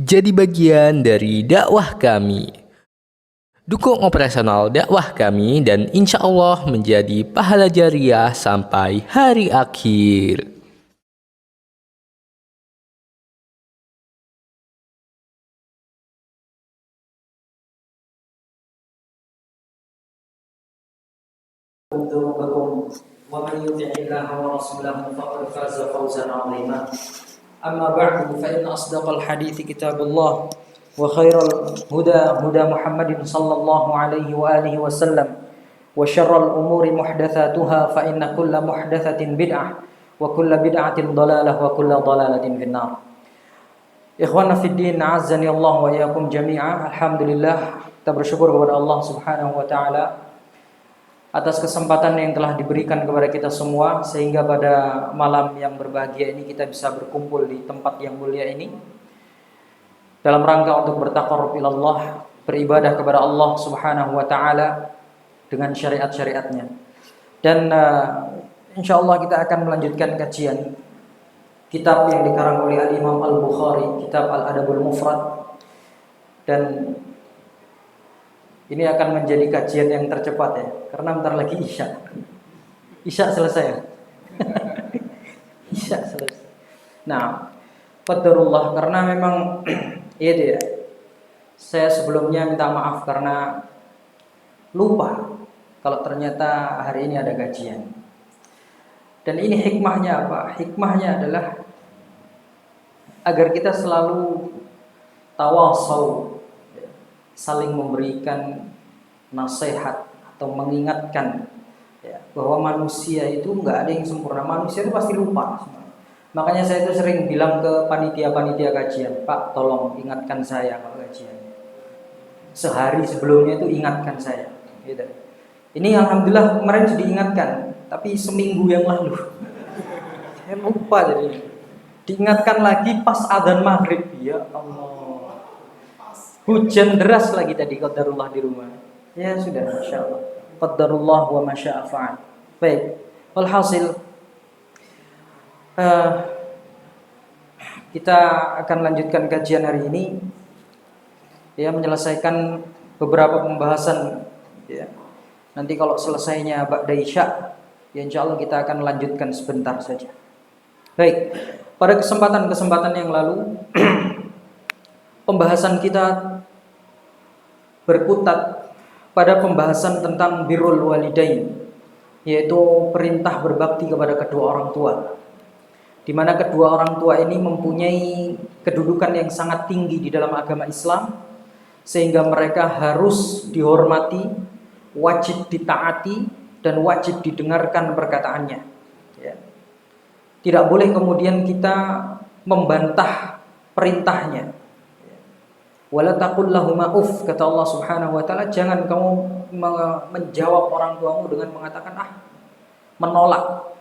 jadi bagian dari dakwah kami. Dukung operasional dakwah kami dan insya Allah menjadi pahala jariah sampai hari akhir. ذنوبكم ومن يطع الله ورسوله فقد فاز فوزا عظيما. أما بعد فإن أصدق الحديث كتاب الله وخير الهدى هدى محمد صلى الله عليه وآله وسلم وشر الأمور محدثاتها فإن كل محدثة بدعة وكل بدعة ضلالة وكل ضلالة في النار. Ikhwana fiddin, a'azzani Allah wa iyyakum jami'a. Alhamdulillah, kita bersyukur kepada Allah Subhanahu wa taala atas kesempatan yang telah diberikan kepada kita semua sehingga pada malam yang berbahagia ini kita bisa berkumpul di tempat yang mulia ini dalam rangka untuk bertaqarrub ilallah, beribadah kepada Allah Subhanahu wa taala dengan syariat-syariatnya. Dan insyaallah kita akan melanjutkan kajian kitab yang dikarang oleh Al-Imam Al-Bukhari, kitab Al-Adabul Mufrad, dan ini akan menjadi kajian yang tercepat ya, karena bentar lagi Isya selesai ya. Isya selesai. Nah, qadarullah, karena memang itu ya, saya sebelumnya minta maaf karena lupa kalau ternyata hari ini ada kajian. Dan ini hikmahnya apa? Hikmahnya adalah agar kita selalu tawasau, saling memberikan nasihat atau mengingatkan ya, bahwa manusia itu nggak ada yang sempurna. Manusia itu pasti lupa. Makanya saya itu sering bilang ke panitia-panitia kajian, Pak, tolong ingatkan saya kalau kajian. Sehari sebelumnya itu ingatkan saya. Gitu. Ini alhamdulillah kemarin sudah diingatkan, tapi seminggu yang lalu saya lupa jadi. Diingatkan lagi pas adzan maghrib, ya Allah. Hujan deras lagi tadi, qadarullah di rumah. Ya sudah, masyaallah. Qadarullah wa masya'a fa'al. Baik, walhasil kita akan lanjutkan kajian hari ini ya, menyelesaikan beberapa pembahasan ya. Nanti kalau selesainya ba'da isya ya insyaallah kita akan lanjutkan sebentar saja. Baik, pada kesempatan-kesempatan yang lalu pembahasan kita berkutat pada pembahasan tentang birrul walidain, yaitu perintah berbakti kepada kedua orang tua, di mana kedua orang tua ini mempunyai kedudukan yang sangat tinggi di dalam agama Islam, sehingga mereka harus dihormati, wajib ditaati, dan wajib didengarkan perkataannya ya. Tidak boleh kemudian kita membantah perintahnya. Wala taqul lahuma uff, kata Allah Subhanahu wa taala, jangan kamu menjawab orang tuamu dengan mengatakan menolak.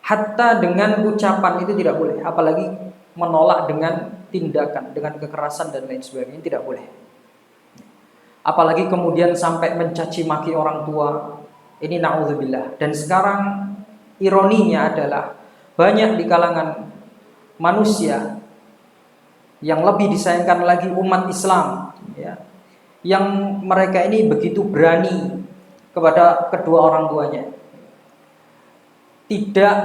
Hatta dengan ucapan itu tidak boleh, apalagi menolak dengan tindakan, dengan kekerasan dan lain sebagainya tidak boleh. Apalagi kemudian sampai mencaci maki orang tua. Ini na'udzubillah. Dan sekarang ironinya adalah banyak di kalangan manusia yang lebih disayangkan lagi umat Islam ya, yang mereka ini begitu berani kepada kedua orang tuanya, tidak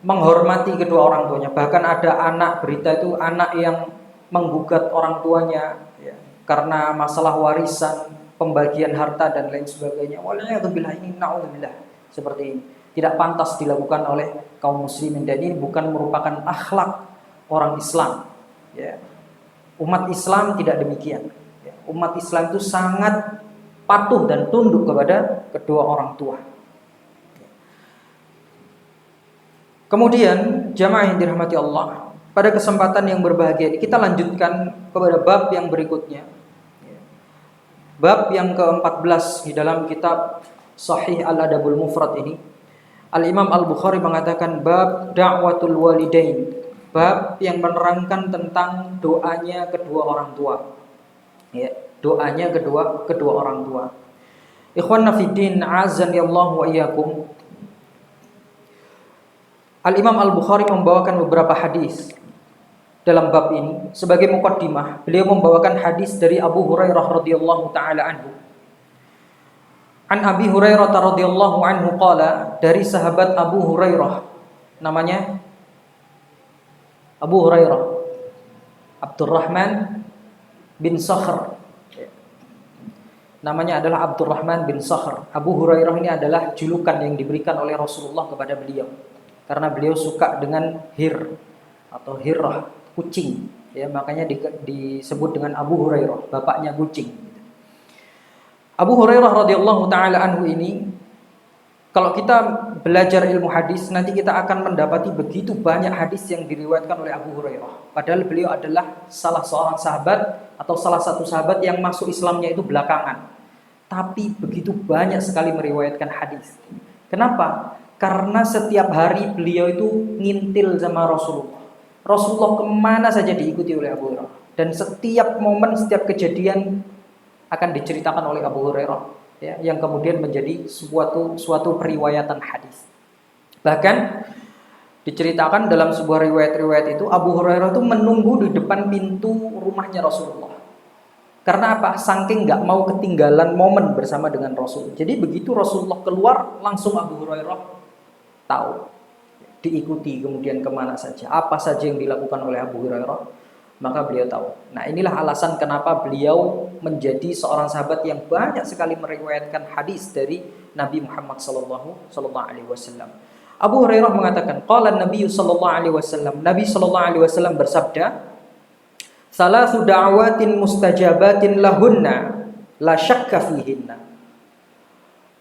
menghormati kedua orang tuanya. Bahkan ada anak, berita itu anak yang menggugat orang tuanya ya, karena masalah warisan, pembagian harta dan lain sebagainya. Waliyadzubillah, ini na'udzubillah, seperti ini tidak pantas dilakukan oleh kaum muslimin, dan ini bukan merupakan akhlak orang Islam ya. Umat Islam tidak demikian ya. Umat Islam itu sangat patuh dan tunduk kepada kedua orang tua. Kemudian jamaah yang dirahmati Allah, pada kesempatan yang berbahagia ini kita lanjutkan kepada bab yang berikutnya, bab yang ke-14 di dalam kitab Sahih Al-Adabul Mufrad ini. Al-Imam Al-Bukhari mengatakan bab da'watul walidain, bab yang menerangkan tentang doanya kedua orang tua ya, doanya kedua orang tua. Ikhwanna fiddin, azani Allah wa iyyakum. Al-Imam Al-Bukhari membawakan beberapa hadis dalam bab ini. Sebagai muqaddimah, beliau membawakan hadis dari Abu Hurairah radhiyallahu taala anhu. An Abi Hurairah radhiyallahu anhu qala, dari sahabat Abu Hurairah, namanya Abu Hurairah Abdurrahman bin Sakhr. Namanya adalah Abdurrahman bin Sakhr. Abu Hurairah ini adalah julukan yang diberikan oleh Rasulullah kepada beliau, karena beliau suka dengan hir atau hirrah, kucing, ya, makanya disebut dengan Abu Hurairah, bapaknya kucing. Abu Hurairah radhiyallahu taala anhu ini, kalau kita belajar ilmu hadis, nanti kita akan mendapati begitu banyak hadis yang diriwayatkan oleh Abu Hurairah. Padahal beliau adalah salah seorang sahabat atau salah satu sahabat yang masuk Islamnya itu belakangan. Tapi begitu banyak sekali meriwayatkan hadis. Kenapa? Karena setiap hari beliau itu ngintil sama Rasulullah. Rasulullah kemana saja diikuti oleh Abu Hurairah. Dan setiap momen, setiap kejadian akan diceritakan oleh Abu Hurairah, ya, yang kemudian menjadi suatu periwayatan hadis. Bahkan diceritakan dalam sebuah riwayat itu, Abu Hurairah itu menunggu di depan pintu rumahnya Rasulullah. Karena apa? Saking nggak mau ketinggalan momen bersama dengan Rasul. Jadi begitu Rasulullah keluar, langsung Abu Hurairah tahu, diikuti kemudian kemana saja, apa saja yang dilakukan oleh Abu Hurairah, maka beliau tahu. Nah, inilah alasan kenapa beliau menjadi seorang sahabat yang banyak sekali meriwayatkan hadis dari Nabi Muhammad sallallahu alaihi wasallam. Abu Hurairah mengatakan, qala Nabi sallallahu alaihi wasallam, Nabi sallallahu alaihi wasallam bersabda, salasu da'awatin mustajabatin lahunna la syakka fihinna.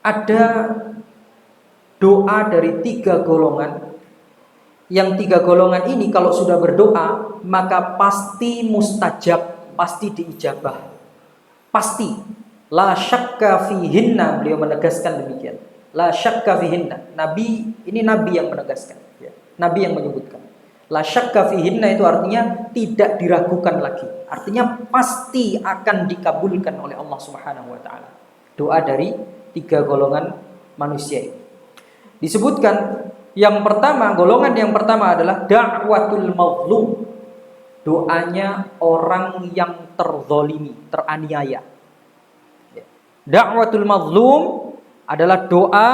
Ada doa dari 3 golongan, yang 3 golongan ini kalau sudah berdoa maka pasti mustajab, pasti diijabah, pasti. La syakka fihinna, beliau menegaskan demikian. La syakka fihinna. Nabi yang menegaskan, ya. Nabi yang menyebutkan. La syakka fihinna itu artinya tidak diragukan lagi. Artinya pasti akan dikabulkan oleh Allah Subhanahu wa taala. Doa dari 3 golongan manusia ini. Disebutkan yang pertama, golongan yang pertama adalah da'watul mazlum. Doanya orang yang terzalimi, teraniaya. Da'watul mazlum adalah doa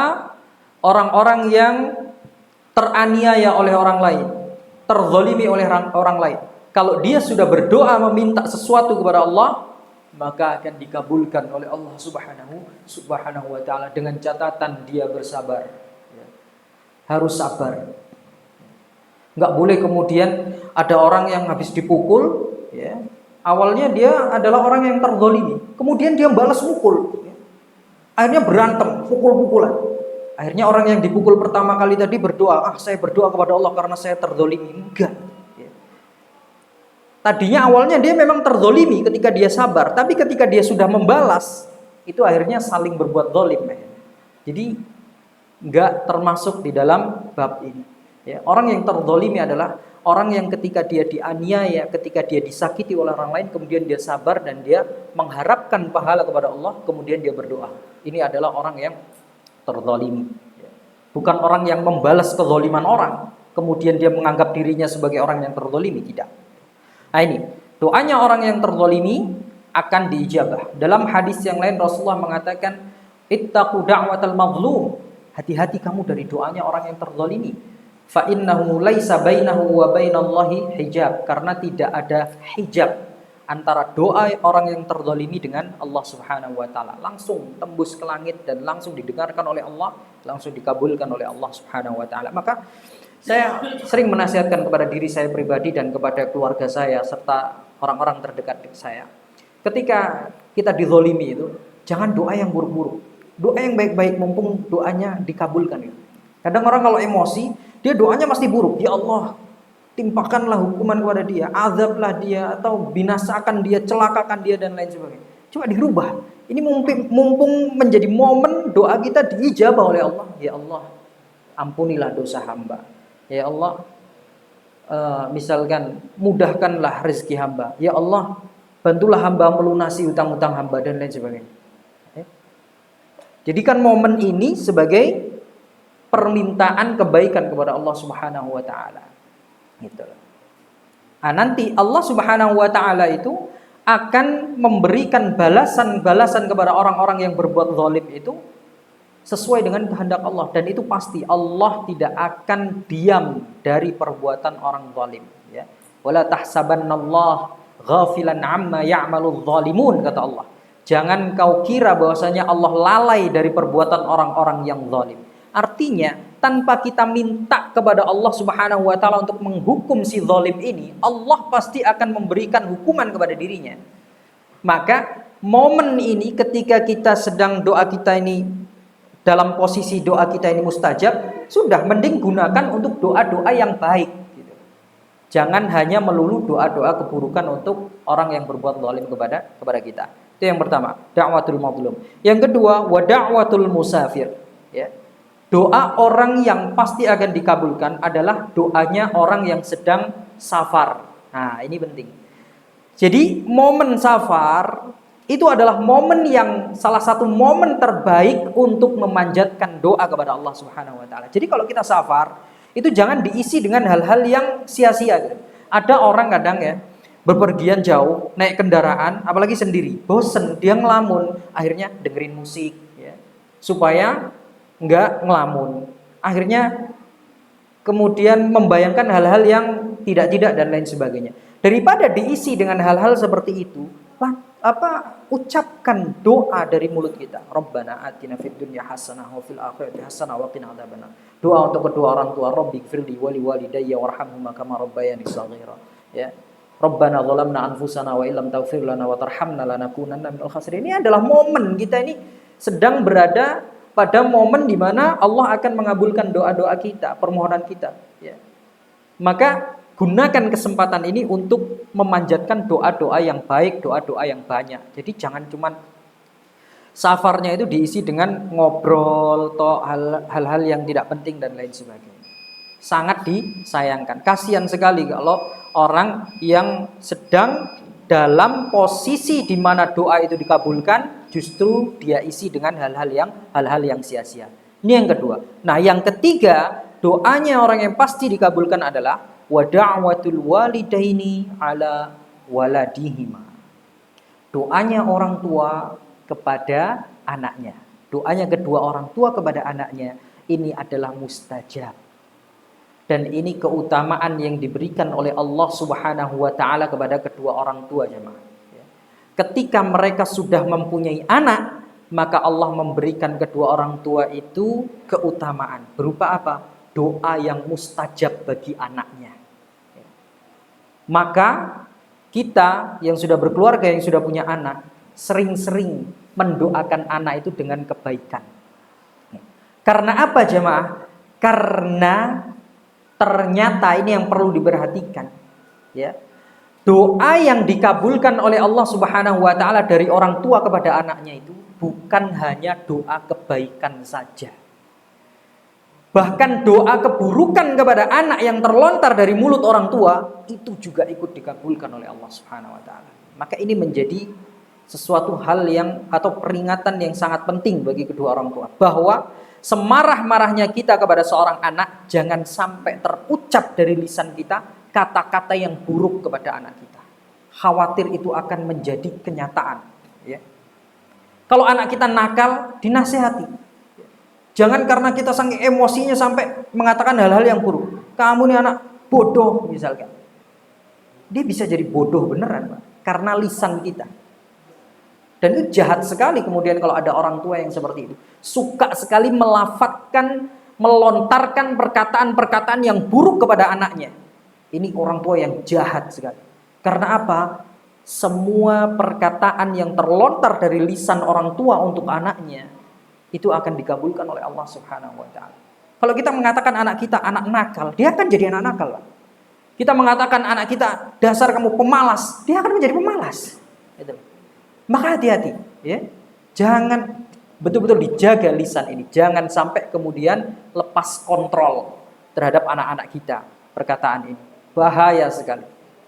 orang-orang yang teraniaya oleh orang lain, terzalimi oleh orang lain. Kalau dia sudah berdoa meminta sesuatu kepada Allah, maka akan dikabulkan oleh Allah Subhanahu wa taala, dengan catatan dia bersabar. Harus sabar. Nggak boleh kemudian ada orang yang habis dipukul, ya. Awalnya dia adalah orang yang terzalimi, kemudian dia balas mukul, ya. Akhirnya berantem, pukul-pukulan. Akhirnya orang yang dipukul pertama kali tadi berdoa, saya berdoa kepada Allah karena saya terzalimi. Enggak, ya. Tadinya awalnya dia memang terzalimi ketika dia sabar, tapi ketika dia sudah membalas, itu akhirnya saling berbuat zalim, ya. Jadi enggak termasuk di dalam bab ini, ya. Orang yang terzalimi adalah orang yang ketika dia dianiaya, ketika dia disakiti oleh orang lain, kemudian dia sabar dan dia mengharapkan pahala kepada Allah, kemudian dia berdoa. Ini adalah orang yang terzalimi, ya. Bukan orang yang membalas kezaliman orang, kemudian dia menganggap dirinya sebagai orang yang terzalimi, tidak. Nah, ini doanya orang yang terzalimi akan diijabah. Dalam hadis yang lain Rasulullah mengatakan, ittaqu da'watal mazlum. Hati-hati kamu dari doanya orang yang terzalimi. Fa innahu laisa bainahu wa bainallahi hijab, karena tidak ada hijab antara doa orang yang terzalimi dengan Allah Subhanahu wa taala. Langsung tembus ke langit dan langsung didengarkan oleh Allah, langsung dikabulkan oleh Allah Subhanahu wa taala. Maka saya sering menasihatkan kepada diri saya pribadi dan kepada keluarga saya serta orang-orang terdekat saya. Ketika kita dizalimi itu, jangan doa yang buruk-buruk. Doa yang baik-baik, mumpung doanya dikabulkan, ya. Kadang orang kalau emosi, dia doanya pasti buruk. Ya Allah, timpakanlah hukuman kepada dia, azablah dia, atau binasakan dia, celakakan dia, dan lain sebagainya. Coba dirubah. Ini mumpung menjadi momen doa kita diijabah oleh Allah. Ya Allah, ampunilah dosa hamba. Ya Allah, misalkan mudahkanlah rezeki hamba. Ya Allah, bantulah hamba melunasi hutang-hutang hamba, dan lain sebagainya. Jadikan momen ini sebagai permintaan kebaikan kepada Allah Subhanahu wa taala. Gitu. Nah, nanti Allah Subhanahu wa taala itu akan memberikan balasan-balasan kepada orang-orang yang berbuat zalim itu sesuai dengan kehendak Allah, dan itu pasti Allah tidak akan diam dari perbuatan orang zalim, ya. Wala tahsabannallaha ghafilan amma ya'maludz zalimun, kata Allah. Jangan kau kira bahwasanya Allah lalai dari perbuatan orang-orang yang zalim. Artinya, tanpa kita minta kepada Allah Subhanahu wa taala untuk menghukum si zalim ini, Allah pasti akan memberikan hukuman kepada dirinya. Maka momen ini ketika kita sedang doa kita ini dalam posisi doa kita ini mustajab, sudah mending gunakan untuk doa-doa yang baik gitu. Jangan hanya melulu doa-doa keburukan untuk orang yang berbuat zalim kepada kita. Itu yang pertama, da'watul mazlum. Yang kedua, wa da'watul musafir, ya. Doa orang yang pasti akan dikabulkan adalah doanya orang yang sedang safar. Nah, ini penting. Jadi momen safar itu adalah momen yang salah satu momen terbaik untuk memanjatkan doa kepada Allah Subhanahu wa taala. Jadi kalau kita safar, itu jangan diisi dengan hal-hal yang sia-sia gitu. Ada orang kadang ya bepergian jauh, naik kendaraan, apalagi sendiri, bosen, dia ngelamun, akhirnya dengerin musik ya, supaya nggak ngelamun. Akhirnya kemudian membayangkan hal-hal yang tidak-tidak dan lain sebagainya. Daripada diisi dengan hal-hal seperti itu, ucapkan doa dari mulut kita. Rabbana atina fid dunya hasanah wa fil akhirati hasanah wa qina adzabannar. Doa untuk kedua orang tua, Rabbighfirli wa liwalidayya warhamhuma kama rabbayani shaghira. Ya. Rabbana zalamna anfusana wa illam taghfir lana wa tarhamna lanakunanna minal khasirin. Ini adalah momen kita ini sedang berada pada momen di mana Allah akan mengabulkan doa-doa kita, permohonan kita, ya. Maka gunakan kesempatan ini untuk memanjatkan doa-doa yang baik, doa-doa yang banyak. Jadi jangan cuman safarnya itu diisi dengan ngobrol atau hal-hal yang tidak penting dan lain sebagainya. Sangat disayangkan. Kasihan sekali kalau orang yang sedang dalam posisi di mana doa itu dikabulkan, justru dia isi dengan hal-hal yang sia-sia. Ini yang kedua. Nah, yang ketiga, doanya orang yang pasti dikabulkan adalah wa da'watul walidaini ala waladihima. Doanya orang tua kepada anaknya. Doanya kedua orang tua kepada anaknya ini adalah mustajab. Dan ini keutamaan yang diberikan oleh Allah Subhanahu wa taala kepada kedua orang tua, jemaah. Ketika mereka sudah mempunyai anak, maka Allah memberikan kedua orang tua itu keutamaan. Berupa apa? Doa yang mustajab bagi anaknya. Maka kita yang sudah berkeluarga, yang sudah punya anak, sering-sering mendoakan anak itu dengan kebaikan. Karena apa, jemaah? Karena ternyata ini yang perlu diperhatikan, ya. Doa yang dikabulkan oleh Allah Subhanahu wa taala dari orang tua kepada anaknya itu bukan hanya doa kebaikan saja. Bahkan doa keburukan kepada anak yang terlontar dari mulut orang tua itu juga ikut dikabulkan oleh Allah Subhanahu wa taala. Maka ini menjadi sesuatu hal yang atau peringatan yang sangat penting bagi kedua orang tua, bahwa semarah-marahnya kita kepada seorang anak, jangan sampai terucap dari lisan kita kata-kata yang buruk kepada anak kita. Khawatir itu akan menjadi kenyataan, ya. Kalau anak kita nakal, dinasehati. Jangan karena kita saking emosinya sampai mengatakan hal-hal yang buruk. Kamu nih anak bodoh misalkan. Dia bisa jadi bodoh beneran, Pak, karena lisan kita. Dan itu jahat sekali kemudian kalau ada orang tua yang seperti itu. Suka sekali melafatkan, melontarkan perkataan-perkataan yang buruk kepada anaknya. Ini orang tua yang jahat sekali. Karena apa? Semua perkataan yang terlontar dari lisan orang tua untuk anaknya itu akan dikabulkan oleh Allah Subhanahu wa taala. Kalau kita mengatakan anak kita anak nakal, dia akan jadi anak nakal, Pak. Kita mengatakan anak kita dasar kamu pemalas, dia akan menjadi pemalas. Gitu. Maka hati-hati, ya. Jangan, betul-betul dijaga lisan ini. Jangan sampai kemudian lepas kontrol terhadap anak-anak kita perkataan ini. Bahaya sekali.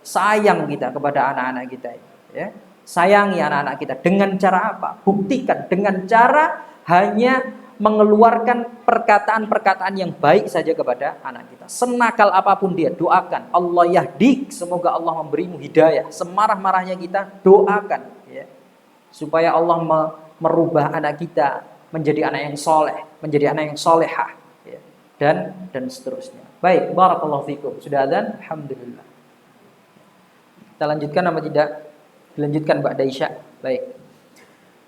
Sayang kita kepada anak-anak kita ini, ya. Sayangi anak-anak kita dengan cara apa? Buktikan dengan cara hanya mengeluarkan perkataan-perkataan yang baik saja kepada anak kita. Senakal apapun dia, doakan. Allah yahdik, semoga Allah memberimu hidayah. Semarah-marahnya kita, doakan. Ya. Supaya Allah merubah anak kita menjadi anak yang soleh, menjadi anak yang solehah. Ya. Dan seterusnya. Baik, barakallahu fikum. Sudah adzan? Alhamdulillah. Kita lanjutkan apa tidak? Dilanjutkan Mbak Daisha. Baik.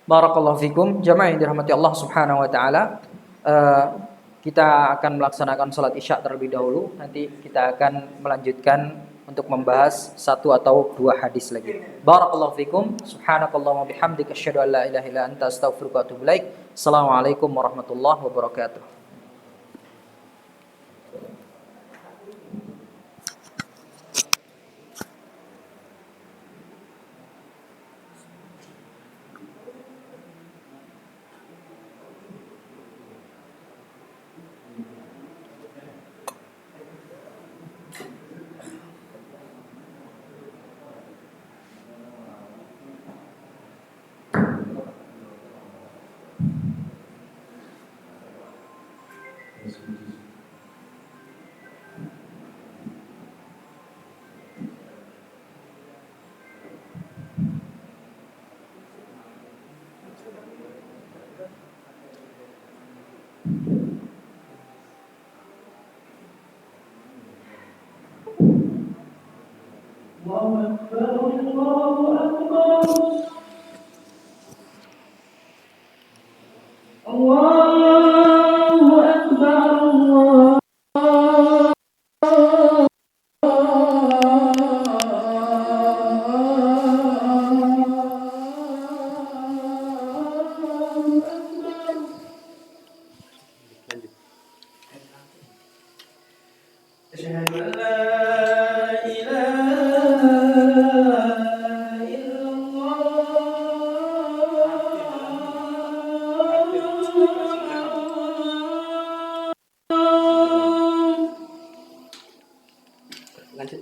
Barakallahu fikum. Jamaah yang dirahmati Allah Subhanahu wa taala. Kita akan melaksanakan salat Isya terlebih dahulu. Nanti kita akan melanjutkan untuk membahas satu atau dua hadis lagi. Barakallahu fikum. Subhanakallahumma bihamdika asyhadu an la ilaha illa anta astaghfiruka wa atubu ilaik. Assalamualaikum warahmatullahi wabarakatuh. Lanjut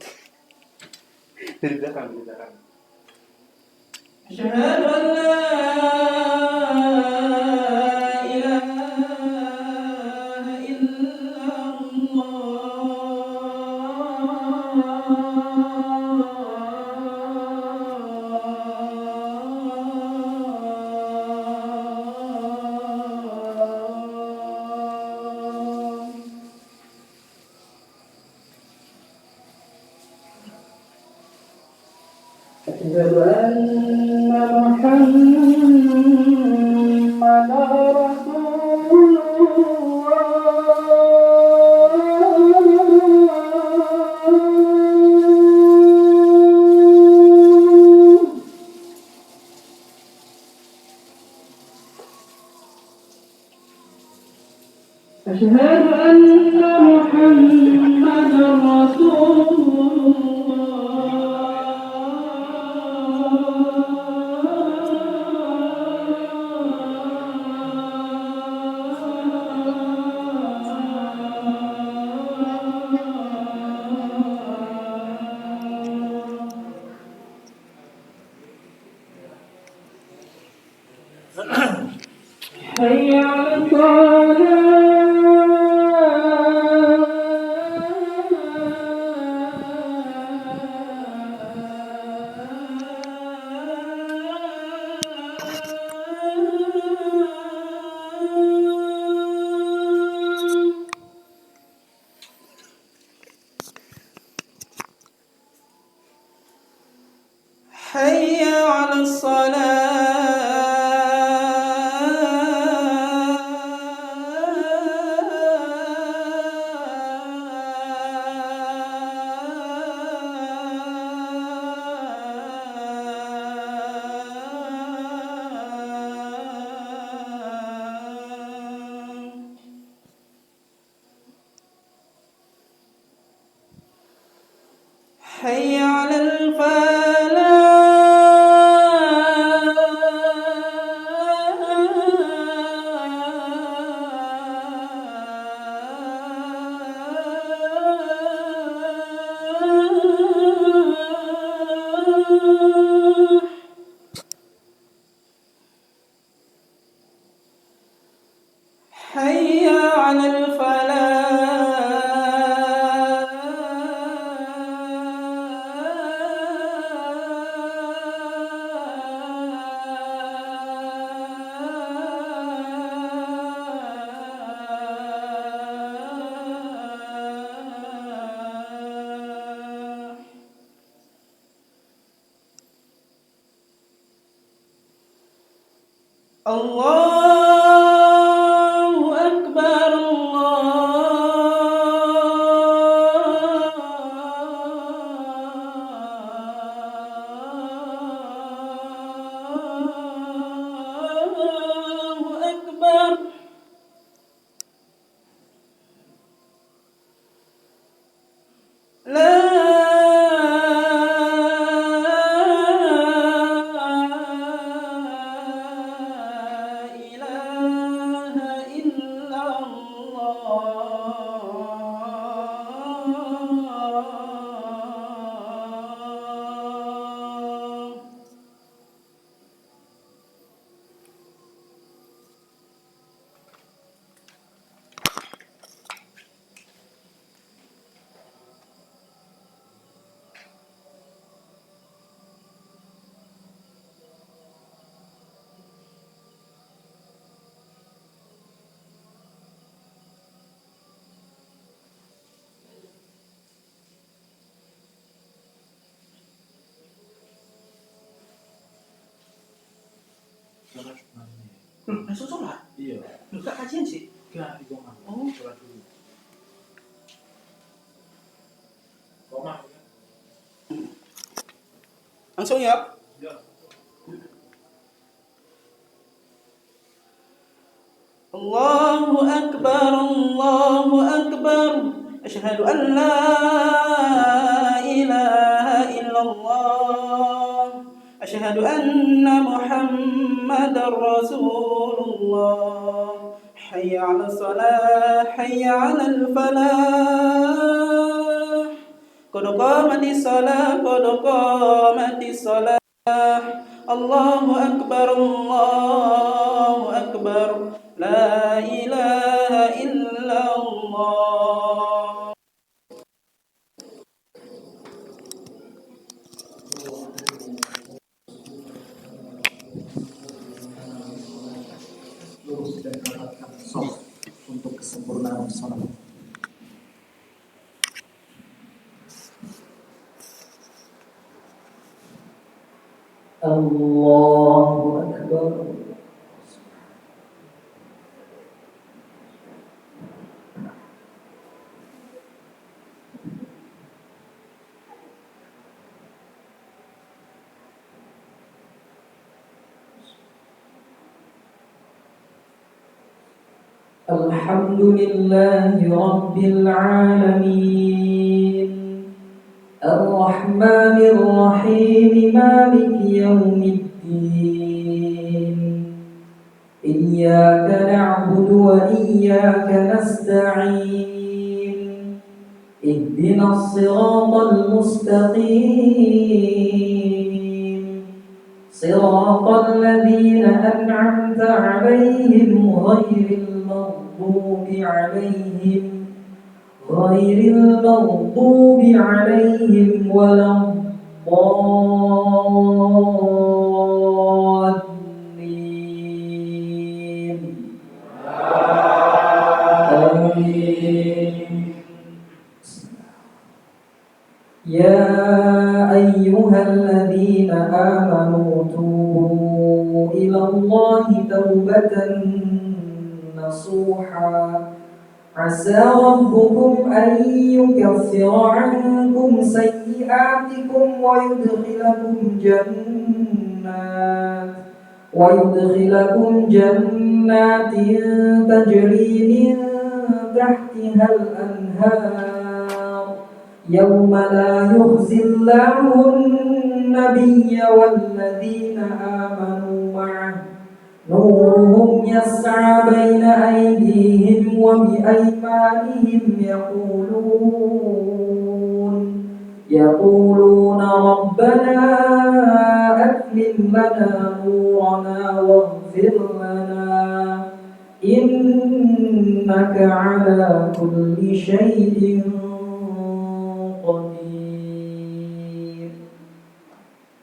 dari belakang. Asyhadu an la ilaha أشهد أن محمدا رسول الله. أشهد أن محمدا رسول حي على حي على الصلاة. حي على الفلاح. على الفلاح. الله أكبر الله أكبر. لا إله إلا الله. Langsung sholat? Iya. Enggak kajian sih? Enggak, di rumah. Oh, sholat dulu. Rumah. Langsung ya? Iya. Allahu Akbar, Allahu Akbar. Asyhadu an la ilaha illallah. Asyhadu anna Muhammadar Rasulullah. Hayya 'ala shalah, hayya 'alal falah. Qad qamatis shalah, qad qamatis shalah. Allahu Akbar, Allahu Akbar. La ilaha illallah. Lurus dan rapatkan shaf untuk kesempurnaan salat. Allahu Akbar. Alhamdulillahi Rabbil Alamin. Ar-Rahmanir Rahim, Maliki Yawmiddin. Iyyaka na'budu wa iyyaka nasta'in. Ihdinas siratal mustaqim. Siratal ladzina an'amta 'alaihim ghairil maghdubi alaihim waladdallin. Amin. Ya ayyuhalladzina amanu tubu ilallahi taubatan nasuha. عسى ربكم أن يكفر عنكم سيئاتكم ويدخلكم جنات تجري من تحتها الأنهار يوم لا يخزي الله النبي والذين آمنوا معه نورهم يسعى بين أيديهم وبأيمانهم يقولون ربنا أتمم لنا نورنا واغفر لنا إنك على كل شيء قدير.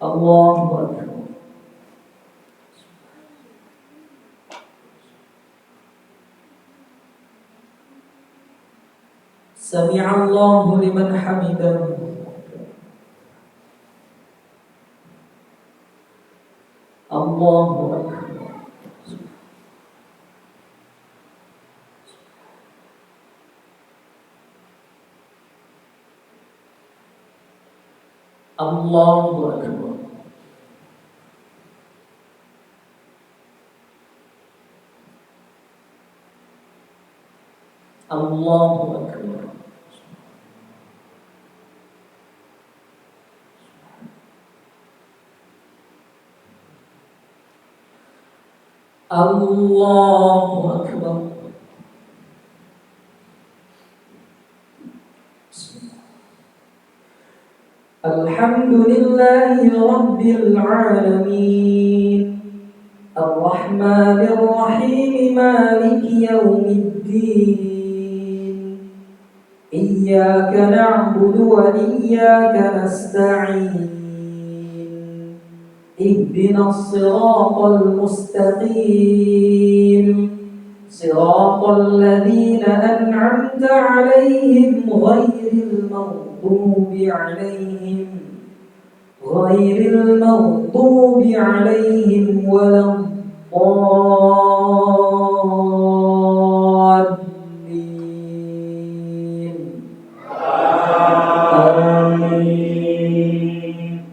الله أكبر. سمع الله لمن حمده. الله أكبر. الله أكبر. الله أكبر. الله أكبر. الحمد لله رب العالمين الرحمن الرحيم مالك يوم الدين إياك نعبد وإياك نستعين اهدنا الصراط المستقيم صراط الذين أنعمت عليهم غير المغضوب عليهم ولا الضالين. آمين.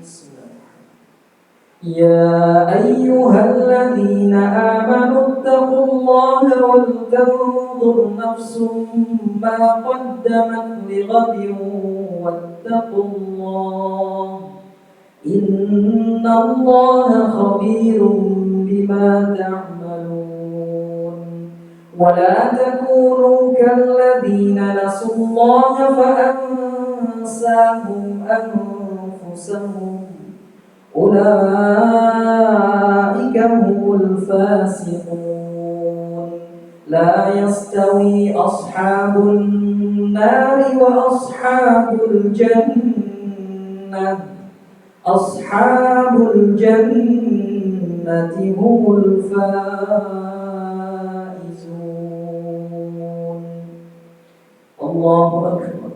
يا أيها الذين آمنوا اتقوا الله ولتنظر نفس ما قدمت لغد واتقوا الله إن الله خبير بما تعملون. ولا تكونوا كالذين نسوا الله فأنساهم أنفسهم أولئك هم الفاسقون. لا يستوي أصحاب النار وأصحاب الجنة أصحاب الجنة هم الفائزون. الله أكبر.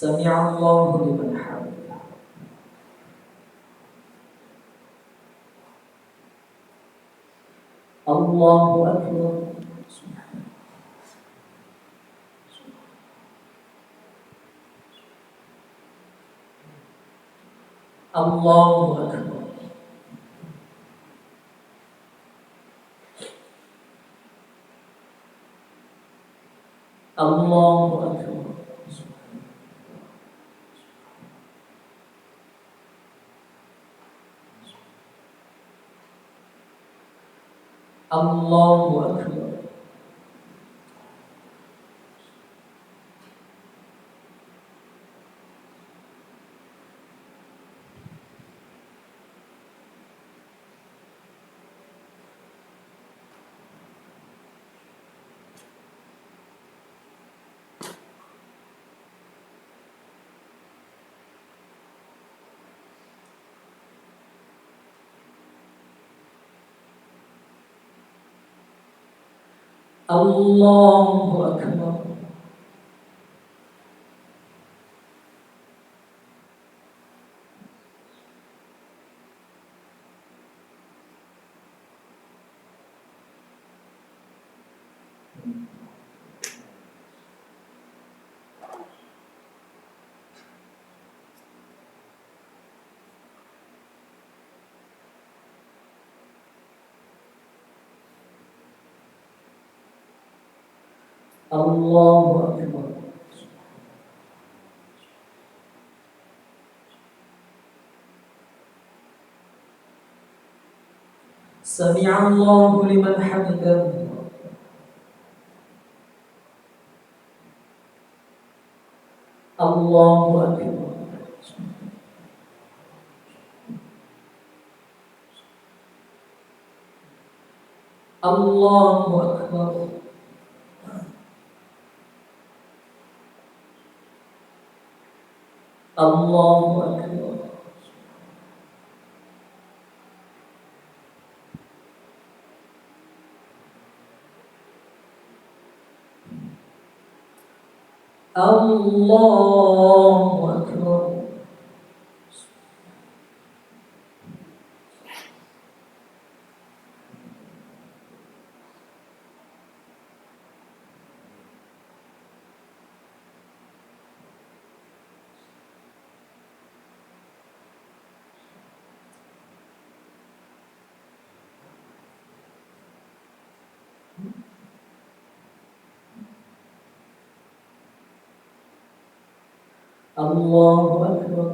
سمع الله لمن حمده. الله أكبر. الله أكبر. الله أكبر. الله أكبر. الله أكبر. الله أكبر. سمع الله لمن حمده. الله Allahu Akbar. Allahu Akbar. Allahu Akbar. Allahu Akbar. Allahu Akbar.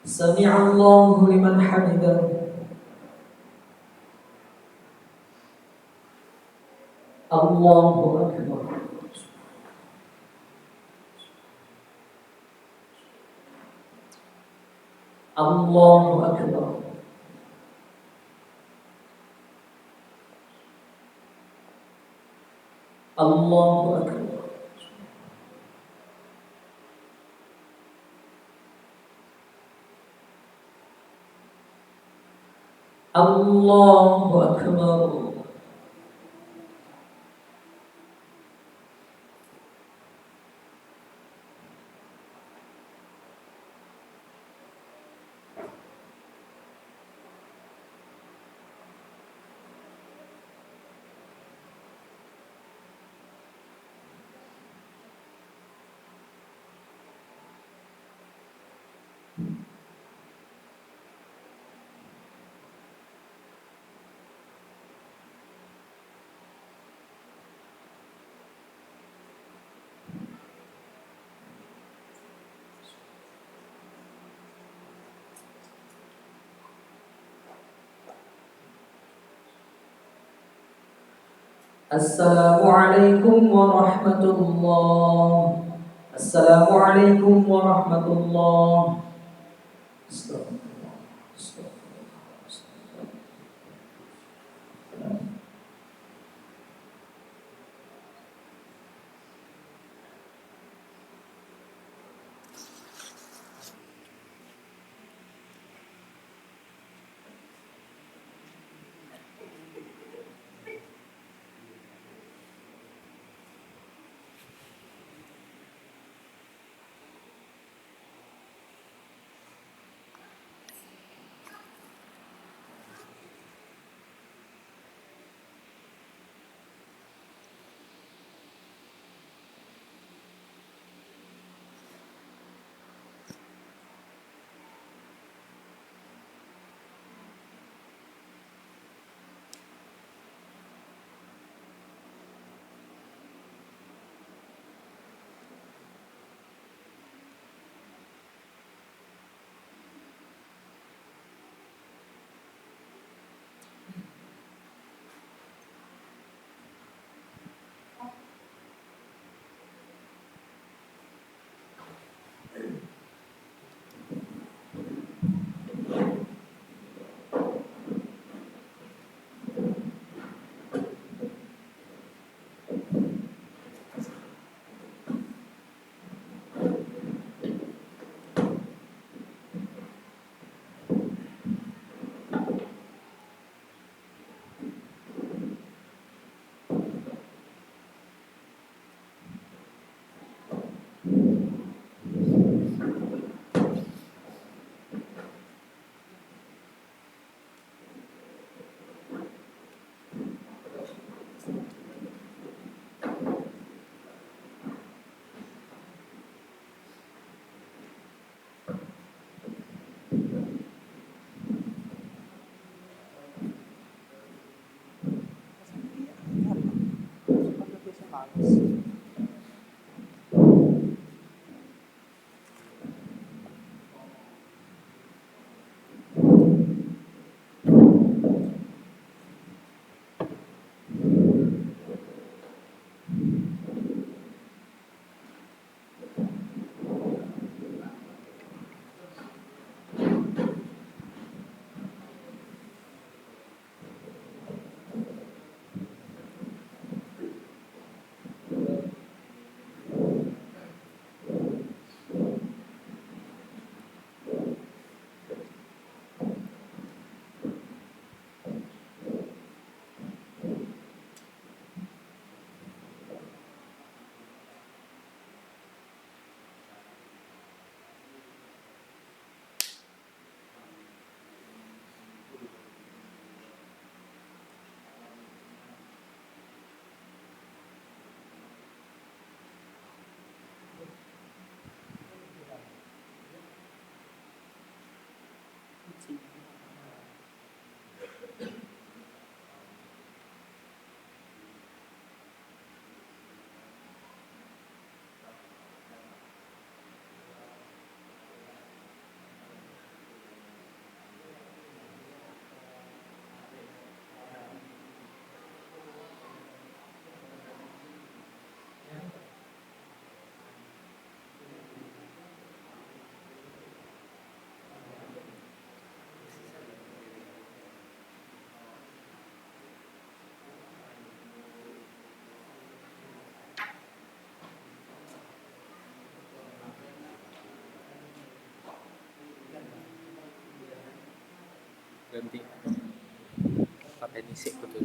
Sami'a Allahu liman hamidah. Allahu Akbar. Allahu Akbar. Allahu Akbar. Allahu Akbar. Assalamualaikum warahmatullah. Assalamualaikum warahmatullah. Astagfirullah. Astagfirullah. Ganti. Pakai nisik betul.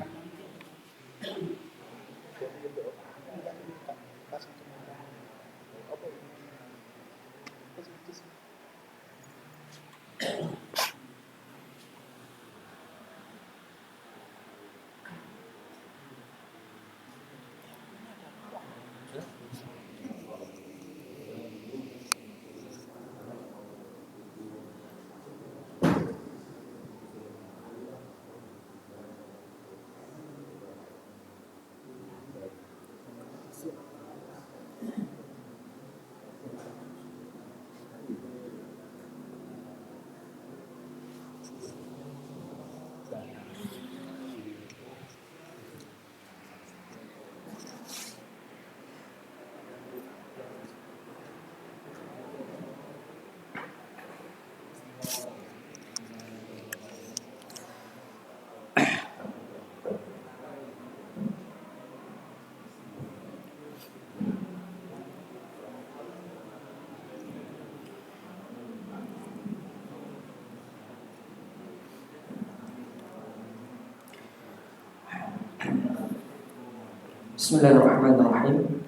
Bismillahirrahmanirrahim.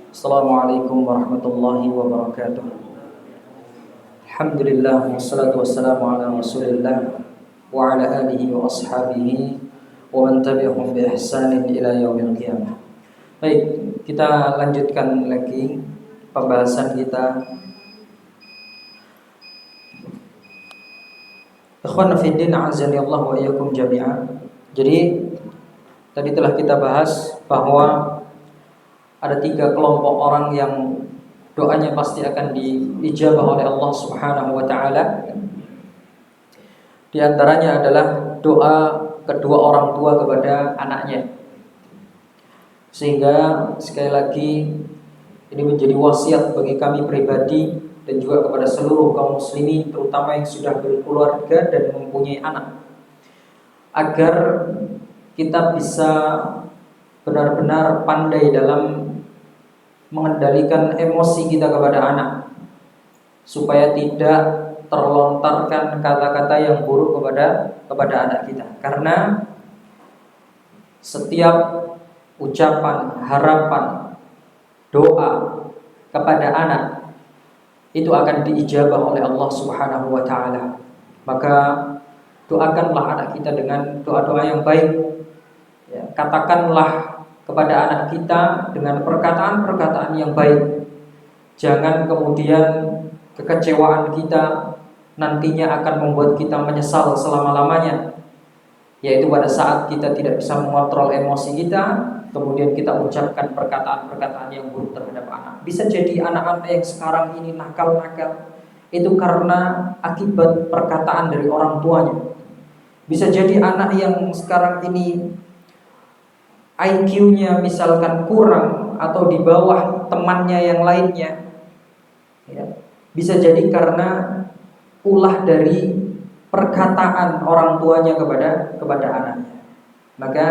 Assalamualaikum warahmatullahi wabarakatuh. Alhamdulillah wassalatu wassalamu ala Rasulillah wa ala alihi wa ashabihi wa man tabi'ahum bi ihsanin ila yaumil qiyamah. Baik, kita lanjutkan lagi pembahasan kita. Ikhwan fiddin a'azzani Allah wa iyyakum jami'an. Jadi tadi telah kita bahas bahwa ada 3 kelompok orang yang doanya pasti akan diijabah oleh Allah Subhanahu wa taala. Di antaranya adalah doa kedua orang tua kepada anaknya. Sehingga sekali lagi ini menjadi wasiat bagi kami pribadi dan juga kepada seluruh kaum muslimin, terutama yang sudah berkeluarga dan mempunyai anak, agar kita bisa benar-benar pandai dalam mengendalikan emosi kita kepada anak, supaya tidak terlontarkan kata-kata yang buruk kepada anak kita. Karena setiap ucapan, harapan, doa kepada anak itu akan diijabah oleh Allah Subhanahu wa taala. Maka doakanlah anak kita dengan doa-doa yang baik. Ya, katakanlah kepada anak kita dengan perkataan-perkataan yang baik. Jangan kemudian kekecewaan kita nantinya akan membuat kita menyesal selama-lamanya, yaitu pada saat kita tidak bisa mengontrol emosi kita, kemudian kita ucapkan perkataan-perkataan yang buruk terhadap anak. Bisa jadi anak-anak yang sekarang ini nakal-nakal itu karena akibat perkataan dari orang tuanya. Bisa jadi anak yang sekarang ini IQ-nya misalkan kurang atau di bawah temannya yang lainnya, ya, bisa jadi karena ulah dari perkataan orang tuanya kepada anaknya. Maka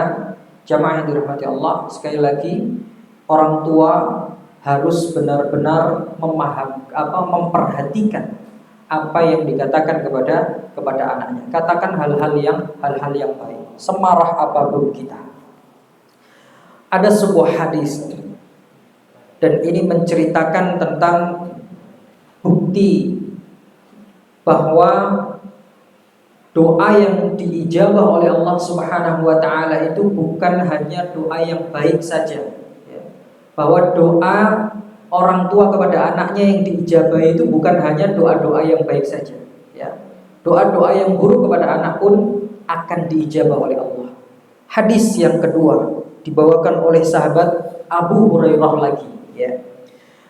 jamaah yang dirahmati Allah, sekali lagi orang tua harus benar-benar memperhatikan apa yang dikatakan kepada anaknya. Katakan hal-hal yang baik, semarah apapun kita. Ada sebuah hadis dan ini menceritakan tentang bukti bahwa doa yang diijabah oleh Allah Subhanahu wa taala itu bukan hanya doa yang baik saja, ya. Bahwa doa orang tua kepada anaknya yang diijabah itu bukan hanya doa-doa yang baik saja, ya. Doa-doa yang buruk kepada anak pun akan diijabah oleh Allah. Hadis yang kedua dibawakan oleh sahabat Abu Hurairah lagi, ya.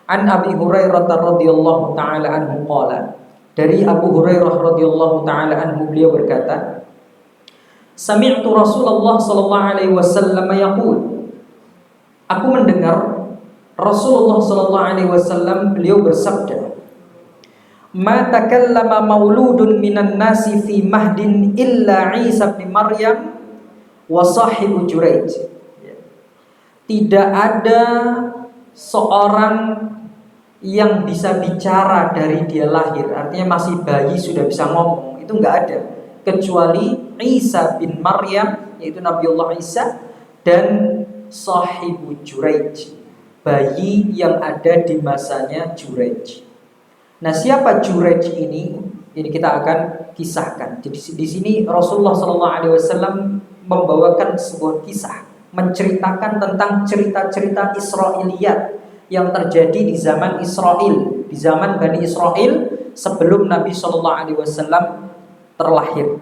An Abi Hurairah radhiyallahu taala anhu qala, dari Abu Hurairah radhiyallahu taala anhu beliau berkata, sami'tu Rasulullah sallallahu alaihi wasallam yaqul, aku mendengar Rasulullah sallallahu alaihi wasallam beliau bersabda, ma takallama mauludun minan nasi fi mahdin illa Isa bin Maryam wa sahibu Juraij. Tidak ada seorang yang bisa bicara dari dia lahir, artinya masih bayi sudah bisa ngomong, itu enggak ada, kecuali Isa bin Maryam, yaitu Nabiullah Isa, dan sahibu Juraij, bayi yang ada di masanya Juraij. Nah, siapa Juraij ini? Ini kita akan kisahkan. Jadi di sini Rasulullah SAW membawakan sebuah kisah, menceritakan tentang cerita-cerita Israiliyat yang terjadi di zaman Israel, di zaman Bani Israel sebelum Nabi SAW terlahir.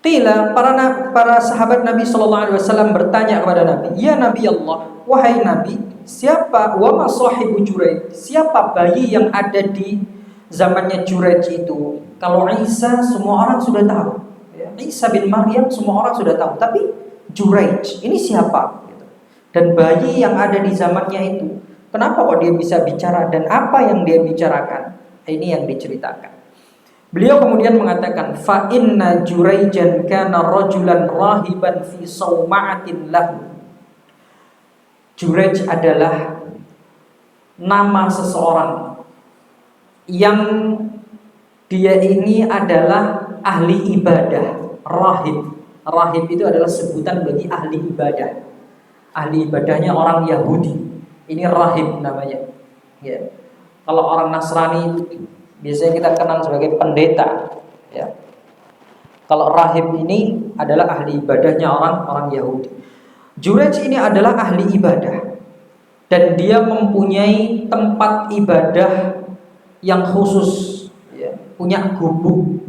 Qila, para sahabat Nabi SAW bertanya kepada Nabi, "Ya Nabi Allah, wahai Nabi, siapa wa ma sahibu Juraij? Siapa bayi yang ada di zamannya Juraij itu?" Kalau Isa semua orang sudah tahu, ya, Isa bin Maryam semua orang sudah tahu, tapi Juraij ini siapa? Dan bayi yang ada di zamannya itu, kenapa kok dia bisa bicara dan apa yang dia bicarakan? Ini yang diceritakan. Beliau kemudian mengatakan, fa inna Juraijan kana rajulan rahiban fi sauma'atin lahu. Juraij adalah nama seseorang yang dia ini adalah ahli ibadah, rahib. Rahib itu adalah sebutan bagi ahli ibadah. Ahli ibadahnya orang Yahudi. Ini rahib namanya. Ya. Kalau orang Nasrani biasanya kita kenal sebagai pendeta. Ya. Kalau rahib ini adalah ahli ibadahnya orang Yahudi. Juraij ini adalah ahli ibadah dan dia mempunyai tempat ibadah yang khusus. Ya. Punya gubuk.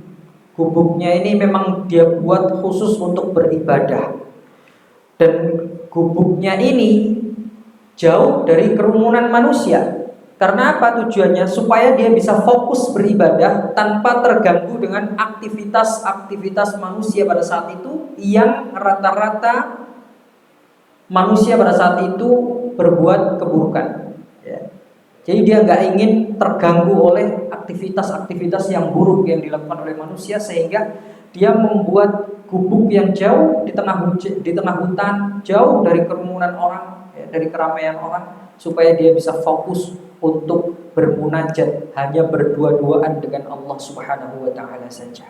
Gubuknya ini memang dia buat khusus untuk beribadah. Dan gubuknya ini jauh dari kerumunan manusia. Karena apa tujuannya? Supaya dia bisa fokus beribadah tanpa terganggu dengan aktivitas-aktivitas manusia pada saat itu, yang rata-rata manusia pada saat itu berbuat keburukan. Ya. Jadi dia nggak ingin terganggu oleh aktivitas-aktivitas yang buruk yang dilakukan oleh manusia, sehingga dia membuat gubuk yang jauh di tengah hutan, jauh dari kerumunan orang, ya, dari keramaian orang, supaya dia bisa fokus untuk bermunajat, hanya berdua-duaan dengan Allah Subhanahu wa taala saja.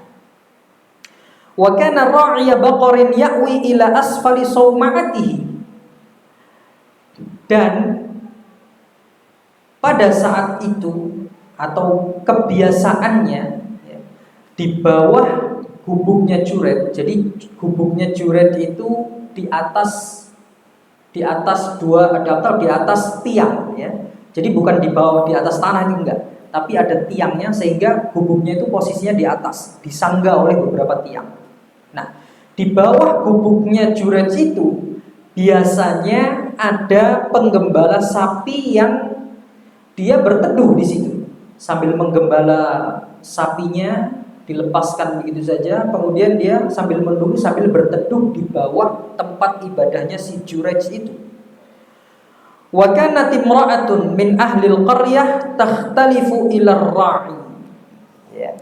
Wa kana ra'iya baqarin ya'wi ila asfali sauma'atihi. Dan pada saat itu atau kebiasaannya, ya, di bawah gubuknya Juraij. Jadi gubuknya Juraij itu di atas dua atau di atas tiang, ya. Jadi bukan di bawah, di atas tanah itu enggak, tapi ada tiangnya sehingga gubuknya itu posisinya di atas, disangga oleh beberapa tiang. Nah, di bawah gubuknya Juraij itu biasanya ada penggembala sapi yang dia berteduh di situ sambil menggembala sapinya, dilepaskan begitu saja, kemudian dia sambil menunggu, sambil berteduh di bawah tempat ibadahnya si Juraij itu. Wa kanat imra'atun min ahli al-qaryah takhtalifu ila ar-ra'i. Ya.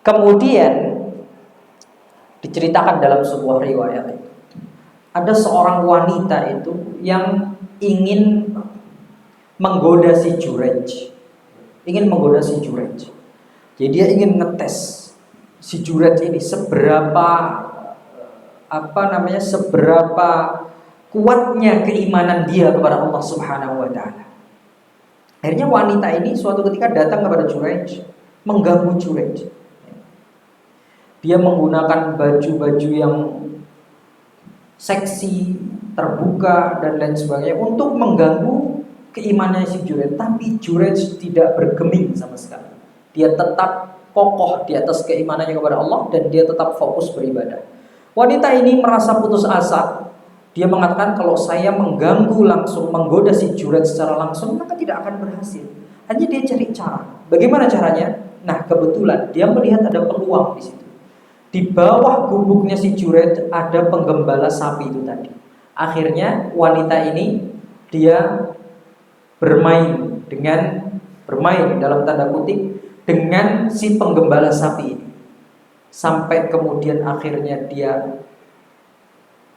Kemudian diceritakan dalam sebuah riwayat, ada seorang wanita itu yang ingin menggoda si Juraij. Jadi dia ingin ngetes si Juraij ini seberapa kuatnya keimanan dia kepada Allah Subhanahu wa taala. Akhirnya wanita ini suatu ketika datang kepada Juraij, mengganggu Juraij. Dia menggunakan baju-baju yang seksi, terbuka dan lain sebagainya untuk mengganggu keimanannya si Juraij. Tapi Juraij tidak bergeming sama sekali. Dia tetap kokoh di atas keimanannya kepada Allah dan dia tetap fokus beribadah. Wanita ini merasa putus asa. Dia mengatakan, kalau saya mengganggu langsung, menggoda si Juraij secara langsung, maka tidak akan berhasil. Hanya dia cari cara. Bagaimana caranya? Nah, kebetulan dia melihat ada peluang di situ. Di bawah gubuknya si Juraij ada penggembala sapi itu tadi. Akhirnya wanita ini dia bermain dalam tanda kutip dengan si penggembala sapi ini, sampai kemudian akhirnya dia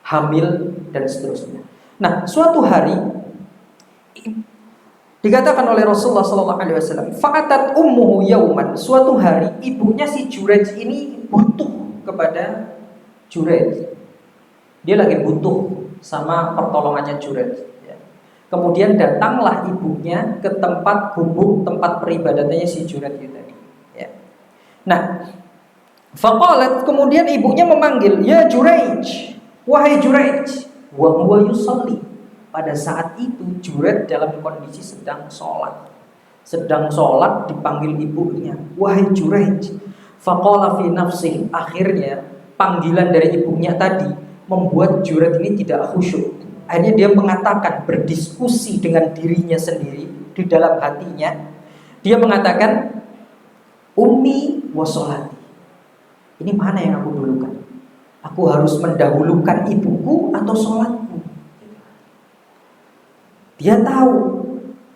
hamil dan seterusnya. Nah, suatu hari Dikatakan oleh Rasulullah SAW, fa'atat ummuhu yauman, suatu hari ibunya si Jurej ini butuh kepada Jurej. Dia lagi butuh sama pertolongannya Jurej. Ya. Kemudian datanglah ibunya ke tempat gubuk, tempat peribadatannya si Jurej itu tadi. Ya. Nah, faqalat, kemudian ibunya memanggil, ya Jurej, wahai Jurej, wa huwa yusalli. Pada saat itu Jurej dalam kondisi sedang sholat. Sedang sholat dipanggil ibunya, wahai Jurej. Faqala fi nafsih. Akhirnya panggilan dari ibunya tadi membuat Jurej ini tidak khusyuk. Akhirnya dia mengatakan, berdiskusi dengan dirinya sendiri di dalam hatinya. Dia mengatakan, ummi wa sholati. Ini mana yang aku dulukan? Aku harus mendahulukan ibuku atau sholatku? Dia tahu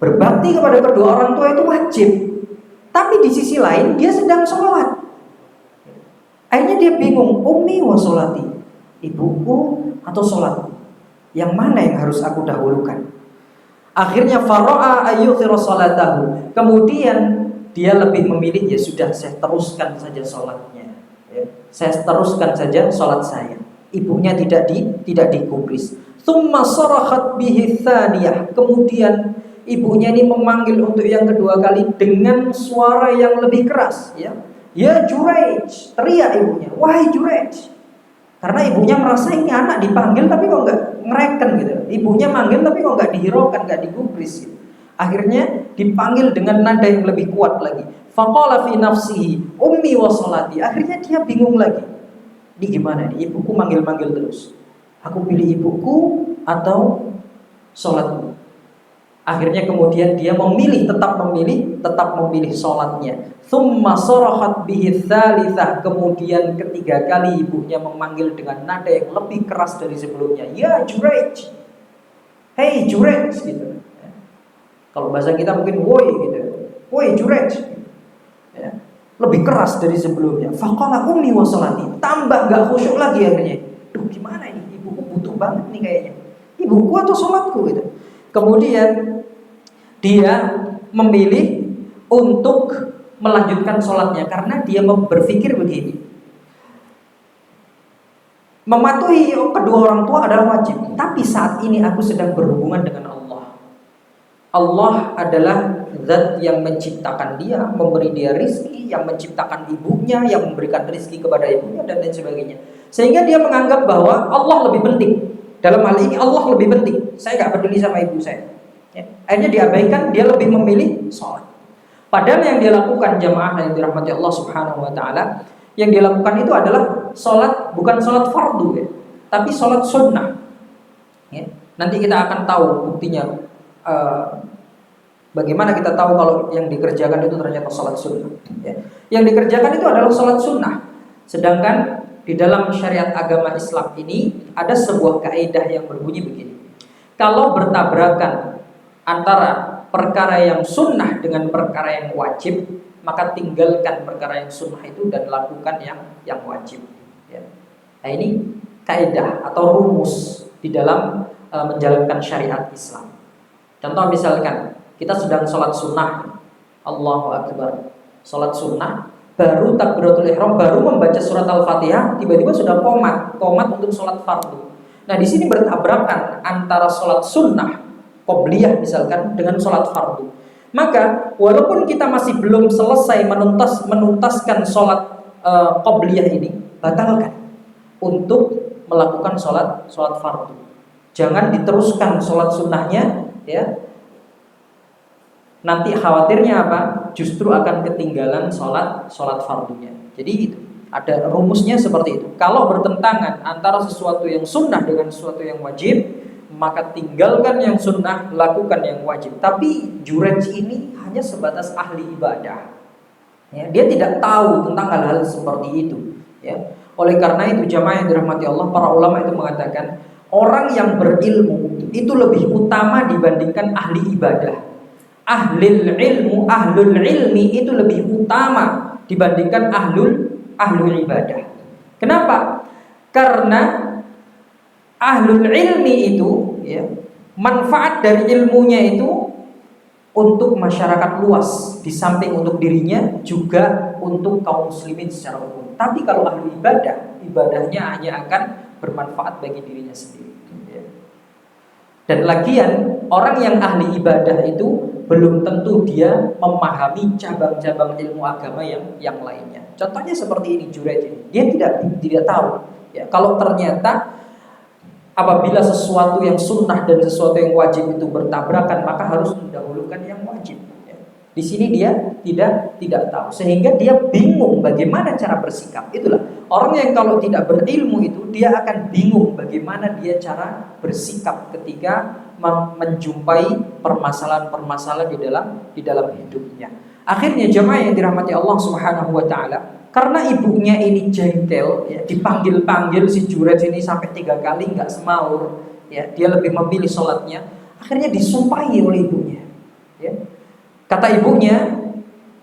berbakti kepada kedua orang tua itu wajib, tapi di sisi lain dia sedang sholat. Akhirnya dia bingung, ummi wa sholati, ibuku atau sholatku, yang mana yang harus aku dahulukan? Akhirnya fara'a ayyukhira sholatahu. Kemudian dia lebih memilih, ya sudah, saya teruskan saja sholatnya, ya. Saya teruskan saja sholat saya. Ibunya tidak digubris. Tsumma sarahat bihi tsaniyah. Kemudian ibunya ini memanggil untuk yang kedua kali dengan suara yang lebih keras, ya. Ya Jurej, teriak ibunya, wahai Jurej. Karena ibunya merasa ini anak dipanggil tapi kok enggak ngereken gitu. Ibunya manggil tapi kok enggak dihiraukan, enggak digubris gitu. Akhirnya dipanggil dengan nada yang lebih kuat lagi. Faqala fi nafsihi ummi wa sholati. Akhirnya dia bingung lagi. Ini gimana nih? Ibuku manggil-manggil terus. Aku pilih ibuku atau sholatku. Akhirnya kemudian dia tetap memilih sholatnya. Tsumma sarahat bihi tsalitsah. Kemudian ketiga kali ibunya memanggil dengan nada yang lebih keras dari sebelumnya. Ya Jurej, hey Jurej gitu. Kalau bahasa kita mungkin woi gitu. Woi Jurej. Ya. Lebih keras dari sebelumnya. Faqala ummi wa sholati. Tambah gak khusyuk lagi akhirnya. Duh, gimana ini? Ibuku butuh banget nih kayaknya. Ibuku atau sholatku gitu. Kemudian dia memilih untuk melanjutkan sholatnya karena dia berpikir begini. Mematuhi kedua orang tua adalah wajib, tapi saat ini aku sedang berhubungan dengan Allah. Allah adalah zat yang menciptakan dia, memberi dia rizki, yang menciptakan ibunya, yang memberikan rizki kepada ibunya, dan lain sebagainya. Sehingga dia menganggap bahwa Allah lebih penting. Dalam hal ini Allah lebih penting. Saya gak peduli sama ibu saya. Ya. Akhirnya diabaikan, dia lebih memilih sholat. Padahal yang dia lakukan jamaah yang dirahmati Allah Subhanahu wa Ta'ala, yang dia lakukan itu adalah sholat, bukan sholat fardu ya, tapi sholat sunnah. Ya. Nanti kita akan tahu buktinya. Bagaimana kita tahu kalau yang dikerjakan itu ternyata sholat sunnah, ya. Yang dikerjakan itu adalah sholat sunnah. Sedangkan di dalam syariat agama Islam ini ada sebuah kaidah yang berbunyi begini. Kalau bertabrakan antara perkara yang sunnah dengan perkara yang wajib, maka tinggalkan perkara yang sunnah itu dan lakukan yang wajib, ya. Nah ini kaidah atau rumus di dalam menjalankan syariat Islam. Contoh misalkan kita sedang sholat sunnah, Allahu Akbar, sholat sunnah, baru takbiratul ihram, baru membaca surat Al-Fatihah, tiba-tiba sudah qomat untuk sholat fardu. Nah di sini bertabrakan antara sholat sunnah qobliyah misalkan dengan sholat fardu. Maka walaupun kita masih belum selesai menuntaskan sholat qobliyah ini, batalkan untuk melakukan sholat fardu. Jangan diteruskan sholat sunnahnya, ya. Nanti khawatirnya apa? Justru akan ketinggalan sholat fardunya. Jadi itu ada rumusnya seperti itu. Kalau bertentangan antara sesuatu yang sunnah dengan sesuatu yang wajib, maka tinggalkan yang sunnah, lakukan yang wajib. Tapi Jurej ini hanya sebatas ahli ibadah, ya, dia tidak tahu tentang hal-hal seperti itu, ya. Oleh karena itu jamaah yang dirahmati Allah, para ulama itu mengatakan orang yang berilmu itu lebih utama dibandingkan ahli ibadah. Ahlul ilmi itu lebih utama dibandingkan ahlul ibadah. Kenapa? Karena ahlul ilmi itu, ya, manfaat dari ilmunya itu untuk masyarakat luas, di samping untuk dirinya juga untuk kaum muslimin secara umum. Tapi kalau ahli ibadah, ibadahnya hanya akan bermanfaat bagi dirinya sendiri. Dan lagian orang yang ahli ibadah itu belum tentu dia memahami cabang-cabang ilmu agama yang lainnya. Contohnya seperti ini, Juraij ini, dia tidak tahu. Ya, kalau ternyata apabila sesuatu yang sunnah dan sesuatu yang wajib itu bertabrakan, maka harus mendahulukan yang wajib. Ya. Di sini dia tidak tahu, sehingga dia bingung bagaimana cara bersikap. Itulah orang yang kalau tidak berilmu itu dia akan bingung bagaimana dia cara bersikap ketika menjumpai permasalahan-permasalahan di dalam hidupnya. Akhirnya jemaah yang dirahmati Allah Subhanahu wa taala, karena ibunya ini jengkel, ya, dipanggil-panggil si Juraij ini sampai 3 kali nggak semaur, ya, dia lebih memilih sholatnya. Akhirnya disumpahi oleh ibunya. Ya. Kata ibunya,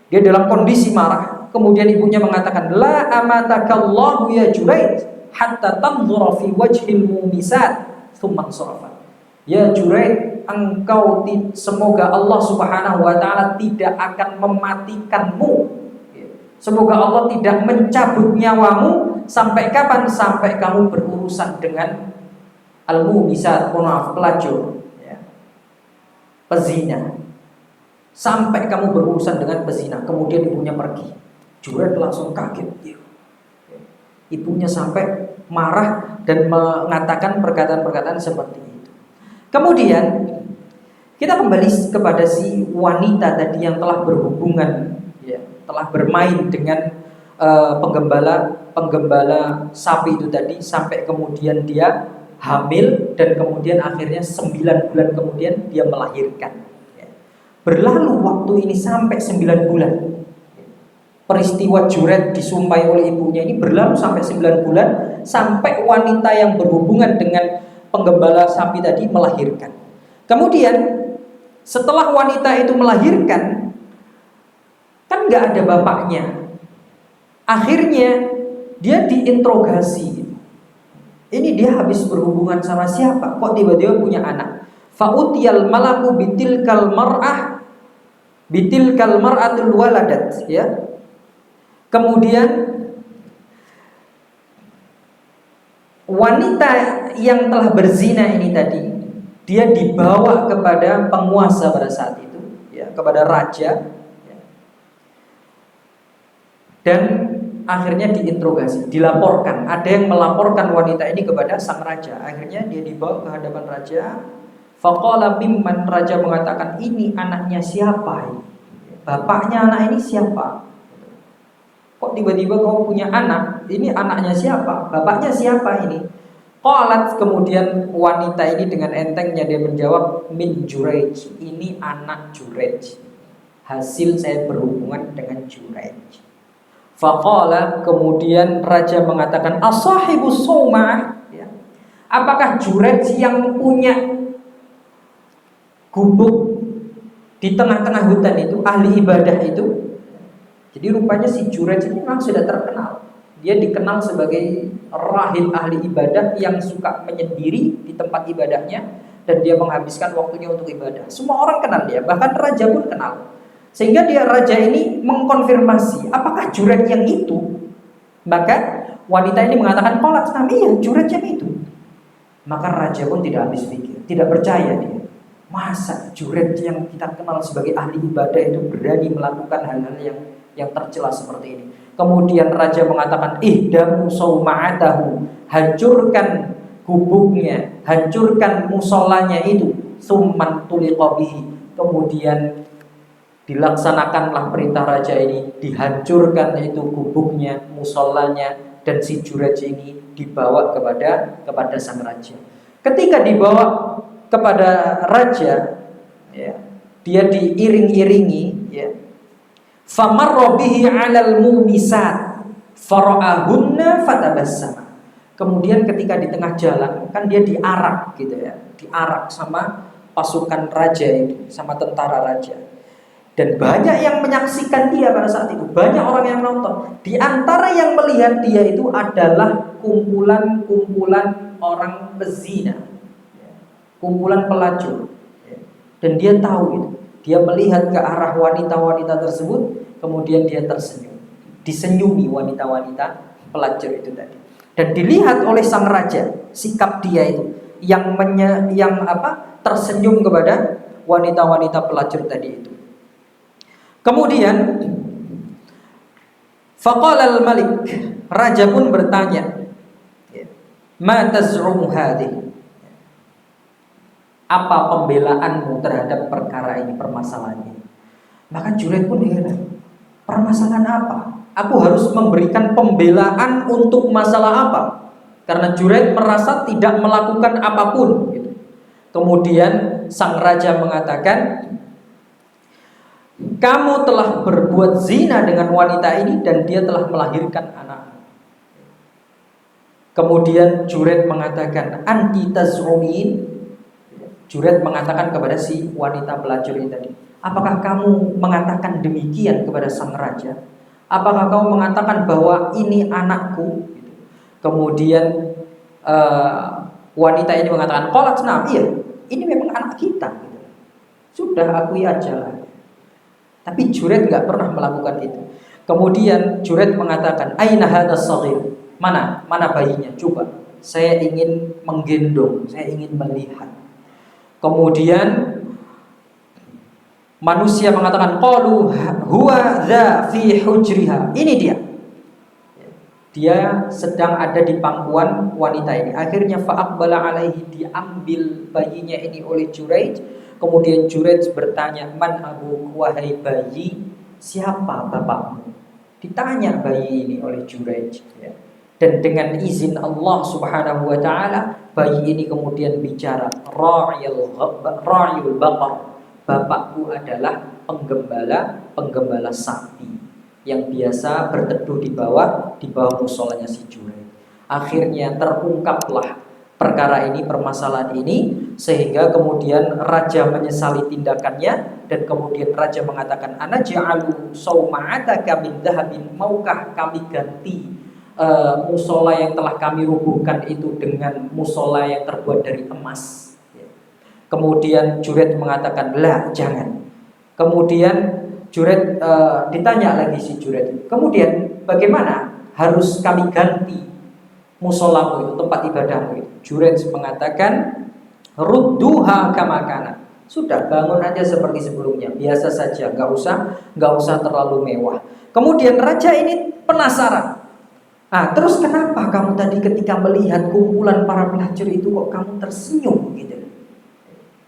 dia dalam kondisi marah. Kemudian ibunya mengatakan, la amatakallahu ya Juraij hatta tanzura fi wajhil mumisat thumma sarafa. Ya Juraij, engkau semoga Allah Subhanahu wa taala tidak akan mematikanmu. Semoga Allah tidak mencabut nyawamu sampai kapan? Sampai kamu berurusan dengan al-mumisat, pelacur, ya, pezina. Sampai kamu berurusan dengan pezina. Kemudian ibunya pergi. Juraij langsung kaget. Ibunya sampai marah dan mengatakan perkataan-perkataan seperti itu. Kemudian kita kembali kepada si wanita tadi yang telah berhubungan, ya, telah bermain dengan penggembala sapi itu tadi, sampai kemudian dia hamil dan kemudian akhirnya 9 bulan kemudian dia melahirkan. Berlalu waktu ini sampai 9 bulan. Peristiwa Juraij disumpahi oleh ibunya ini berlalu sampai 9 bulan, sampai wanita yang berhubungan dengan penggembala sapi tadi melahirkan. Kemudian setelah wanita itu melahirkan, kan nggak ada bapaknya. Akhirnya dia diinterogasi. Ini dia habis berhubungan sama siapa? Kok tiba-tiba punya anak? Fa'utiyal malaku bitilkal mar'atul waladat, ya. Kemudian wanita yang telah berzina ini tadi, dia dibawa kepada penguasa pada saat itu, ya, kepada raja, ya. Dan akhirnya diinterogasi, dilaporkan. Ada yang melaporkan wanita ini kepada sang raja. Akhirnya dia dibawa ke hadapan raja. Faqala mimman, raja mengatakan, ini anaknya siapa? Bapaknya anak ini siapa? Kok tiba-tiba kau punya anak? Ini anaknya siapa? Bapaknya siapa ini? Qalat, kemudian wanita ini dengan entengnya dia menjawab, min Juraij, ini anak Juraij. Hasil saya berhubungan dengan Juraij. Faqala, kemudian raja mengatakan, as-sahibus sawma, ya. Apakah Juraij yang punya gubuk di tengah-tengah hutan itu, ahli ibadah itu? Jadi rupanya si Juraij ini memang sudah terkenal. Dia dikenal sebagai rahib ahli ibadah yang suka menyendiri di tempat ibadahnya, dan dia menghabiskan waktunya untuk ibadah. Semua orang kenal dia, bahkan raja pun kenal. Sehingga raja ini mengkonfirmasi, apakah Juraij yang itu? Maka wanita ini mengatakan, qalat, iya Juraij yang itu. Maka raja pun tidak habis pikir, tidak percaya dia. Masa Juraij yang kita kenal sebagai ahli ibadah itu berani melakukan hal-hal yang tercela seperti ini. Kemudian raja mengatakan, ihdamu sawma'atahu, hancurkan gubuknya, hancurkan musolanya itu, summan tuliqa bihi. Kemudian dilaksanakanlah perintah raja ini, dihancurkan itu gubuknya, musolanya, dan si Juraij ini dibawa kepada sang raja. Ketika dibawa kepada raja, ya, dia diiring-iringi, ya. Famarra bihi 'alal mumisat fara'ahunna fatabassama. Kemudian ketika di tengah jalan, kan dia diarak gitu ya, diarak sama pasukan raja itu, sama tentara raja. Dan banyak yang menyaksikan dia pada saat itu, banyak orang yang nonton. Di antara yang melihat dia itu adalah kumpulan-kumpulan orang pezina, kumpulan pelacur. Dan dia tahu itu. Dia melihat ke arah wanita-wanita tersebut, kemudian dia tersenyum. Disenyumi wanita-wanita pelacur itu tadi. Dan dilihat oleh sang raja sikap dia itu yang tersenyum kepada wanita-wanita pelacur tadi itu. Kemudian faqala al-malik, raja pun bertanya, ma taz'umu hadhihi, apa pembelaanmu terhadap perkara ini, permasalahan ini? Maka Juraid pun heran, permasalahan apa? Aku harus memberikan pembelaan untuk masalah apa? Karena Juraid merasa tidak melakukan apapun gitu. Kemudian sang raja mengatakan, kamu telah berbuat zina dengan wanita ini dan dia telah melahirkan anak. Kemudian Juraid mengatakan, anti taz'umin. Juraid mengatakan kepada si wanita pelacur ini tadi, apakah kamu mengatakan demikian kepada sang raja? Apakah kamu mengatakan bahwa ini anakku? Kemudian wanita ini mengatakan, qalat na'am, iya, ini memang anak kita. Sudah, akui aja lah. Tapi Juraid nggak pernah melakukan itu. Kemudian Juraid mengatakan, aina hadha shaghir? Mana bayinya? Coba, saya ingin menggendong, saya ingin melihat. Kemudian manusia mengatakan, qalu huwa dha fi hujriha. Ini dia. Dia sedang ada di pangkuan wanita ini. Akhirnya fa'aqbala alaihi, diambil bayinya ini oleh Juraid. Kemudian Juraid bertanya, man abu, wahai bayi, siapa bapakmu? Ditanya bayi ini oleh Juraid. Dan dengan izin Allah Subhanahu wa ta'ala, bayi ini kemudian bicara, ra'yul baqar, bapakku adalah penggembala sapi yang biasa berteduh di bawah musolanya si Juraid. Akhirnya terungkaplah perkara ini, permasalahan ini, sehingga kemudian raja menyesali tindakannya, dan kemudian raja mengatakan, ana ja'alu sawma'ataka min dhahabin, maukah kami ganti musola yang telah kami rubuhkan itu dengan musola yang terbuat dari emas. Kemudian Juraid mengatakan, lah, jangan. Kemudian Juraid ditanya lagi si Juraid, kemudian bagaimana harus kami ganti musolamu itu, tempat ibadahmu itu? Juraid mengatakan, rudduha kama kana. Sudah, bangun aja seperti sebelumnya, biasa saja, nggak usah terlalu mewah. Kemudian raja ini penasaran. Terus kenapa kamu tadi ketika melihat kumpulan para pelacur itu kok kamu tersenyum gitu?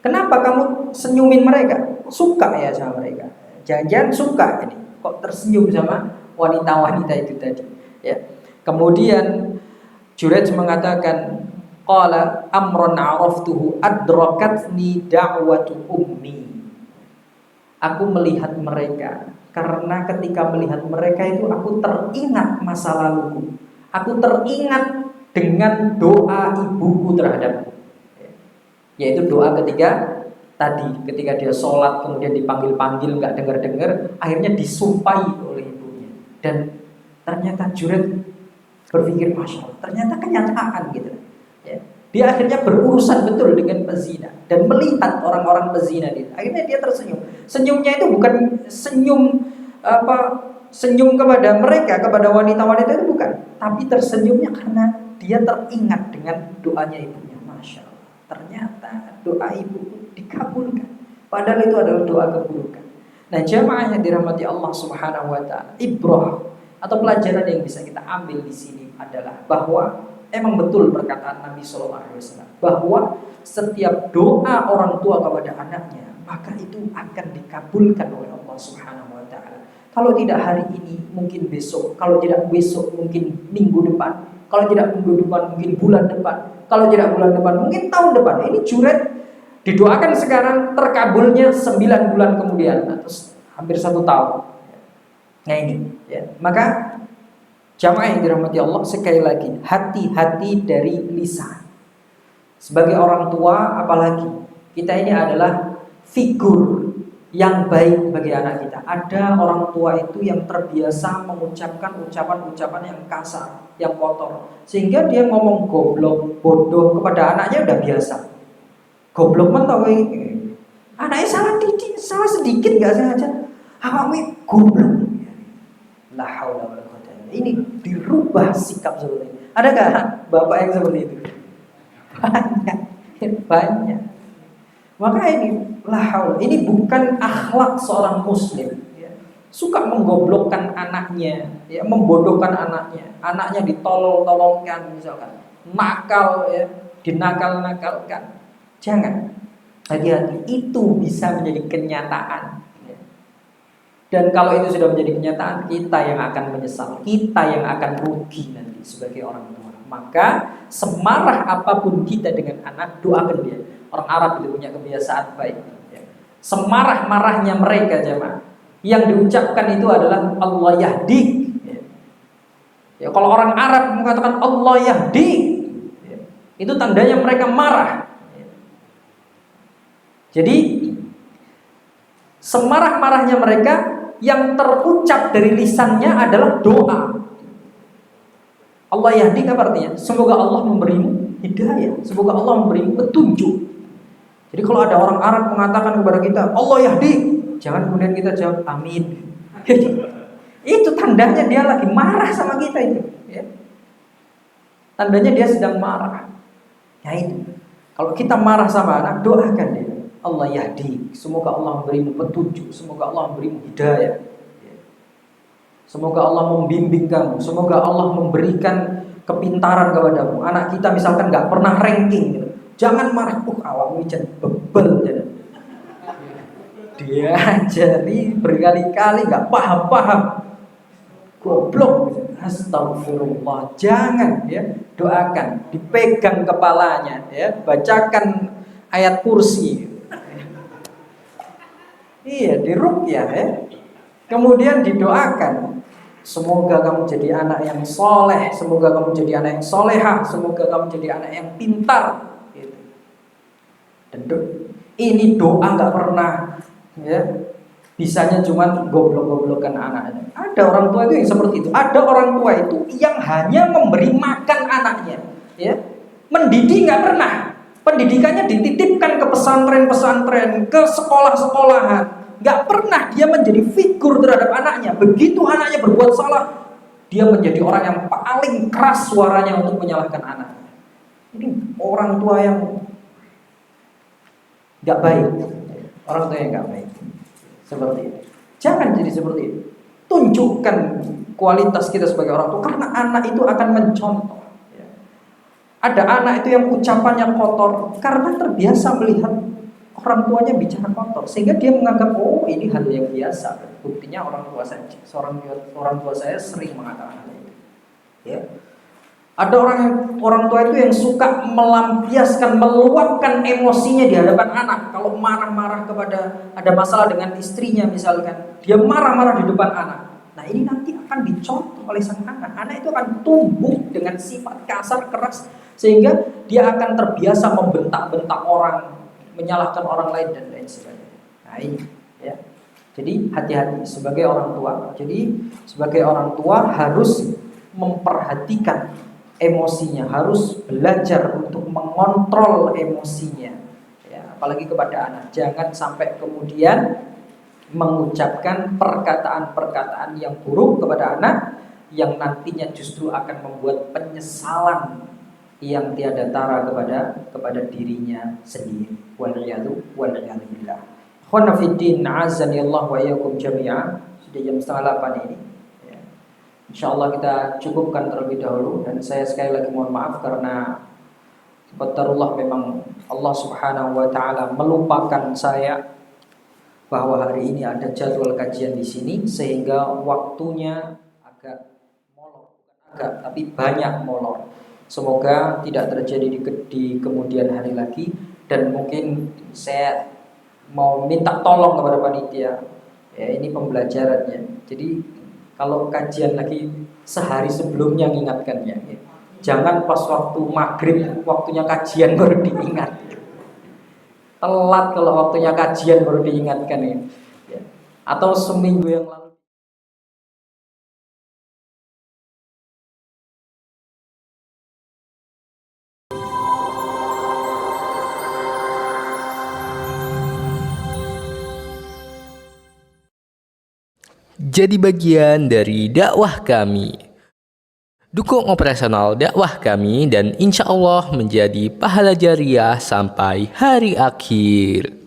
Kenapa kamu senyumin mereka? Suka ya sama mereka? Jangan-jangan suka ini, kok tersenyum sama wanita-wanita itu tadi? Ya. Kemudian Juraid mengatakan, qala amrun araftuhu adrakatni da'watu ummi. Aku melihat mereka karena ketika melihat mereka itu aku teringat masa laluku. Aku teringat dengan doa ibuku terhadapku. Yaitu doa ketika dia sholat, kemudian dipanggil-panggil nggak dengar-dengar, akhirnya disumpahi oleh ibunya. Dan ternyata Juraid berpikir, masya Allah, ternyata kenyataan gitu. Ya. Dia akhirnya berurusan betul dengan pezina dan melihat orang-orang pezina itu. Akhirnya dia tersenyum. Senyumnya itu bukan senyum kepada mereka, kepada wanita-wanita itu bukan, tapi tersenyumnya karena dia teringat dengan doanya ibunya. Masya Allah, ternyata doa ibu dikabulkan. Padahal itu adalah doa keburukan. Nah, jamaah yang dirahmati Allah Subhanahu wa ta'ala, ibrah atau pelajaran yang bisa kita ambil di sini adalah bahwa emang betul perkataan Nabi SAW, bahwa setiap doa orang tua kepada anaknya, maka itu akan dikabulkan oleh Allah Subhanahu wa ta'ala. Kalau tidak hari ini, mungkin besok. Kalau tidak besok, mungkin minggu depan. Kalau tidak minggu depan, mungkin bulan depan. Kalau tidak bulan depan, mungkin tahun depan. Ini Juraid didoakan sekarang, terkabulnya 9 bulan kemudian, atau hampir 1 tahun. Nah ini, ya. Maka jamaah yang dirahmati Allah, sekali lagi, hati-hati dari lisan. Sebagai orang tua, apalagi kita ini adalah figur yang baik bagi anak kita. Ada orang tua itu yang terbiasa mengucapkan ucapan-ucapan yang kasar, yang kotor, sehingga dia ngomong goblok, bodoh kepada anaknya udah biasa. Goblok mentau ini. Anaknya salah didik, salah sedikit nggak sengaja. Awakmu goblok. La haula wala quwwata illa billah. Ini dirubah sikap seperti ini. Ada nggak bapak yang seperti itu? Banyak, banyak. Maka ini la haula. Ini bukan akhlak seorang muslim. Suka menggoblokkan anaknya, ya, membodohkan anaknya ditolong-tolongkan misalkan, nakal ya, dinakal-nakalkan. Jangan. Hati-hati, itu bisa menjadi kenyataan. Dan kalau itu sudah menjadi kenyataan, kita yang akan menyesal, kita yang akan rugi nanti sebagai orang tua. Maka semarah apapun kita dengan anak, doakan dia. Orang Arab itu punya kebiasaan baik. Semarah-marahnya mereka jemaah, yang diucapkan itu adalah Allah yahdi. Ya, kalau orang Arab mengatakan Allah yahdi, itu tandanya mereka marah. Jadi semarah-marahnya mereka, yang terucap dari lisannya adalah doa. Allah yahdi apa artinya? Semoga Allah memberimu hidayah, semoga Allah memberimu petunjuk. Jadi kalau ada orang Arab mengatakan kepada kita Allah yahdi, jangan kemudian kita jawab amin. Itu tandanya dia lagi marah sama kita itu, ya. Tandanya dia sedang marah. Ya itu. Kalau kita marah sama anak, doakan dia. Allah yahdi, semoga Allah memberimu petunjuk, semoga Allah memberimu hidayah, semoga Allah membimbing kamu, semoga Allah memberikan kepintaran kepadamu. Anak kita misalkan nggak pernah ranking, gitu. Jangan marah, awakmu jangan bebel, gitu. Dia jadi berkali-kali nggak paham, goblok, gitu. Astagfirullah, jangan ya, doakan, dipegang kepalanya, ya, bacakan ayat kursi. Iya, diruqyah ya. Kemudian didoakan, semoga kamu jadi anak yang soleh, semoga kamu jadi anak yang solehah, semoga kamu jadi anak yang pintar. Gitu. Dan ini doa nggak pernah ya, bisanya cuma goblok-goblokan anaknya. Ada orang tua itu yang seperti itu. Ada orang tua itu yang hanya memberi makan anaknya, ya, mendidik nggak pernah. Pendidikannya dititipkan ke pesantren-pesantren, ke sekolah-sekolahan. Gak pernah dia menjadi figur terhadap anaknya. Begitu anaknya berbuat salah, dia menjadi orang yang paling keras suaranya untuk menyalahkan anaknya. Ini orang tua yang gak baik. Orang tua yang gak baik. Seperti itu. Jangan jadi seperti itu. Tunjukkan kualitas kita sebagai orang tua, karena anak itu akan mencontoh. Ada anak itu yang ucapannya kotor karena terbiasa melihat orang tuanya bicara kotor, sehingga dia menganggap oh ini hal yang biasa. Buktinya orang tua saya sering mengatakan hal itu. Ya. Ada orang tua itu yang suka melampiaskan, meluapkan emosinya di hadapan anak. Kalau marah-marah kepada, ada masalah dengan istrinya misalkan, dia marah-marah di depan anak. Nah ini nanti akan dicontoh oleh sang anak. Anak itu akan tumbuh dengan sifat kasar, keras, sehingga dia akan terbiasa membentak-bentak orang, menyalahkan orang lain dan lain sebagainya. Nah ini ya. Jadi hati-hati sebagai orang tua. Jadi sebagai orang tua harus memperhatikan emosinya, harus belajar untuk mengontrol emosinya. Ya, apalagi kepada anak. Jangan sampai kemudian mengucapkan perkataan-perkataan yang buruk kepada anak yang nantinya justru akan membuat penyesalan yang tiada tara kepada dirinya sendiri. Waliyadu billah. Khana fiddin azani Allah wa iyyakum jami'an. Sudah jam 7:30 ini. Ya. Insyaallah kita cukupkan terlebih dahulu, dan saya sekali lagi mohon maaf karena qadarullah memang Allah Subhanahu wa taala melupakan saya bahwa hari ini ada jadwal kajian di sini, sehingga waktunya agak molor, bukan agak tapi banyak molor. Semoga tidak terjadi di kemudian hari lagi, dan mungkin saya mau minta tolong kepada panitia. Ya, ini pembelajarannya. Jadi kalau kajian lagi sehari sebelumnya mengingatkannya. Ya. Jangan pas waktu maghrib waktunya kajian baru diingat. Telat kalau waktunya kajian baru diingatkan ini. Ya. Atau seminggu yang lalu. jadi bagian dari dakwah kami. Dukung operasional dakwah kami dan insya Allah menjadi pahala jariah sampai hari akhir.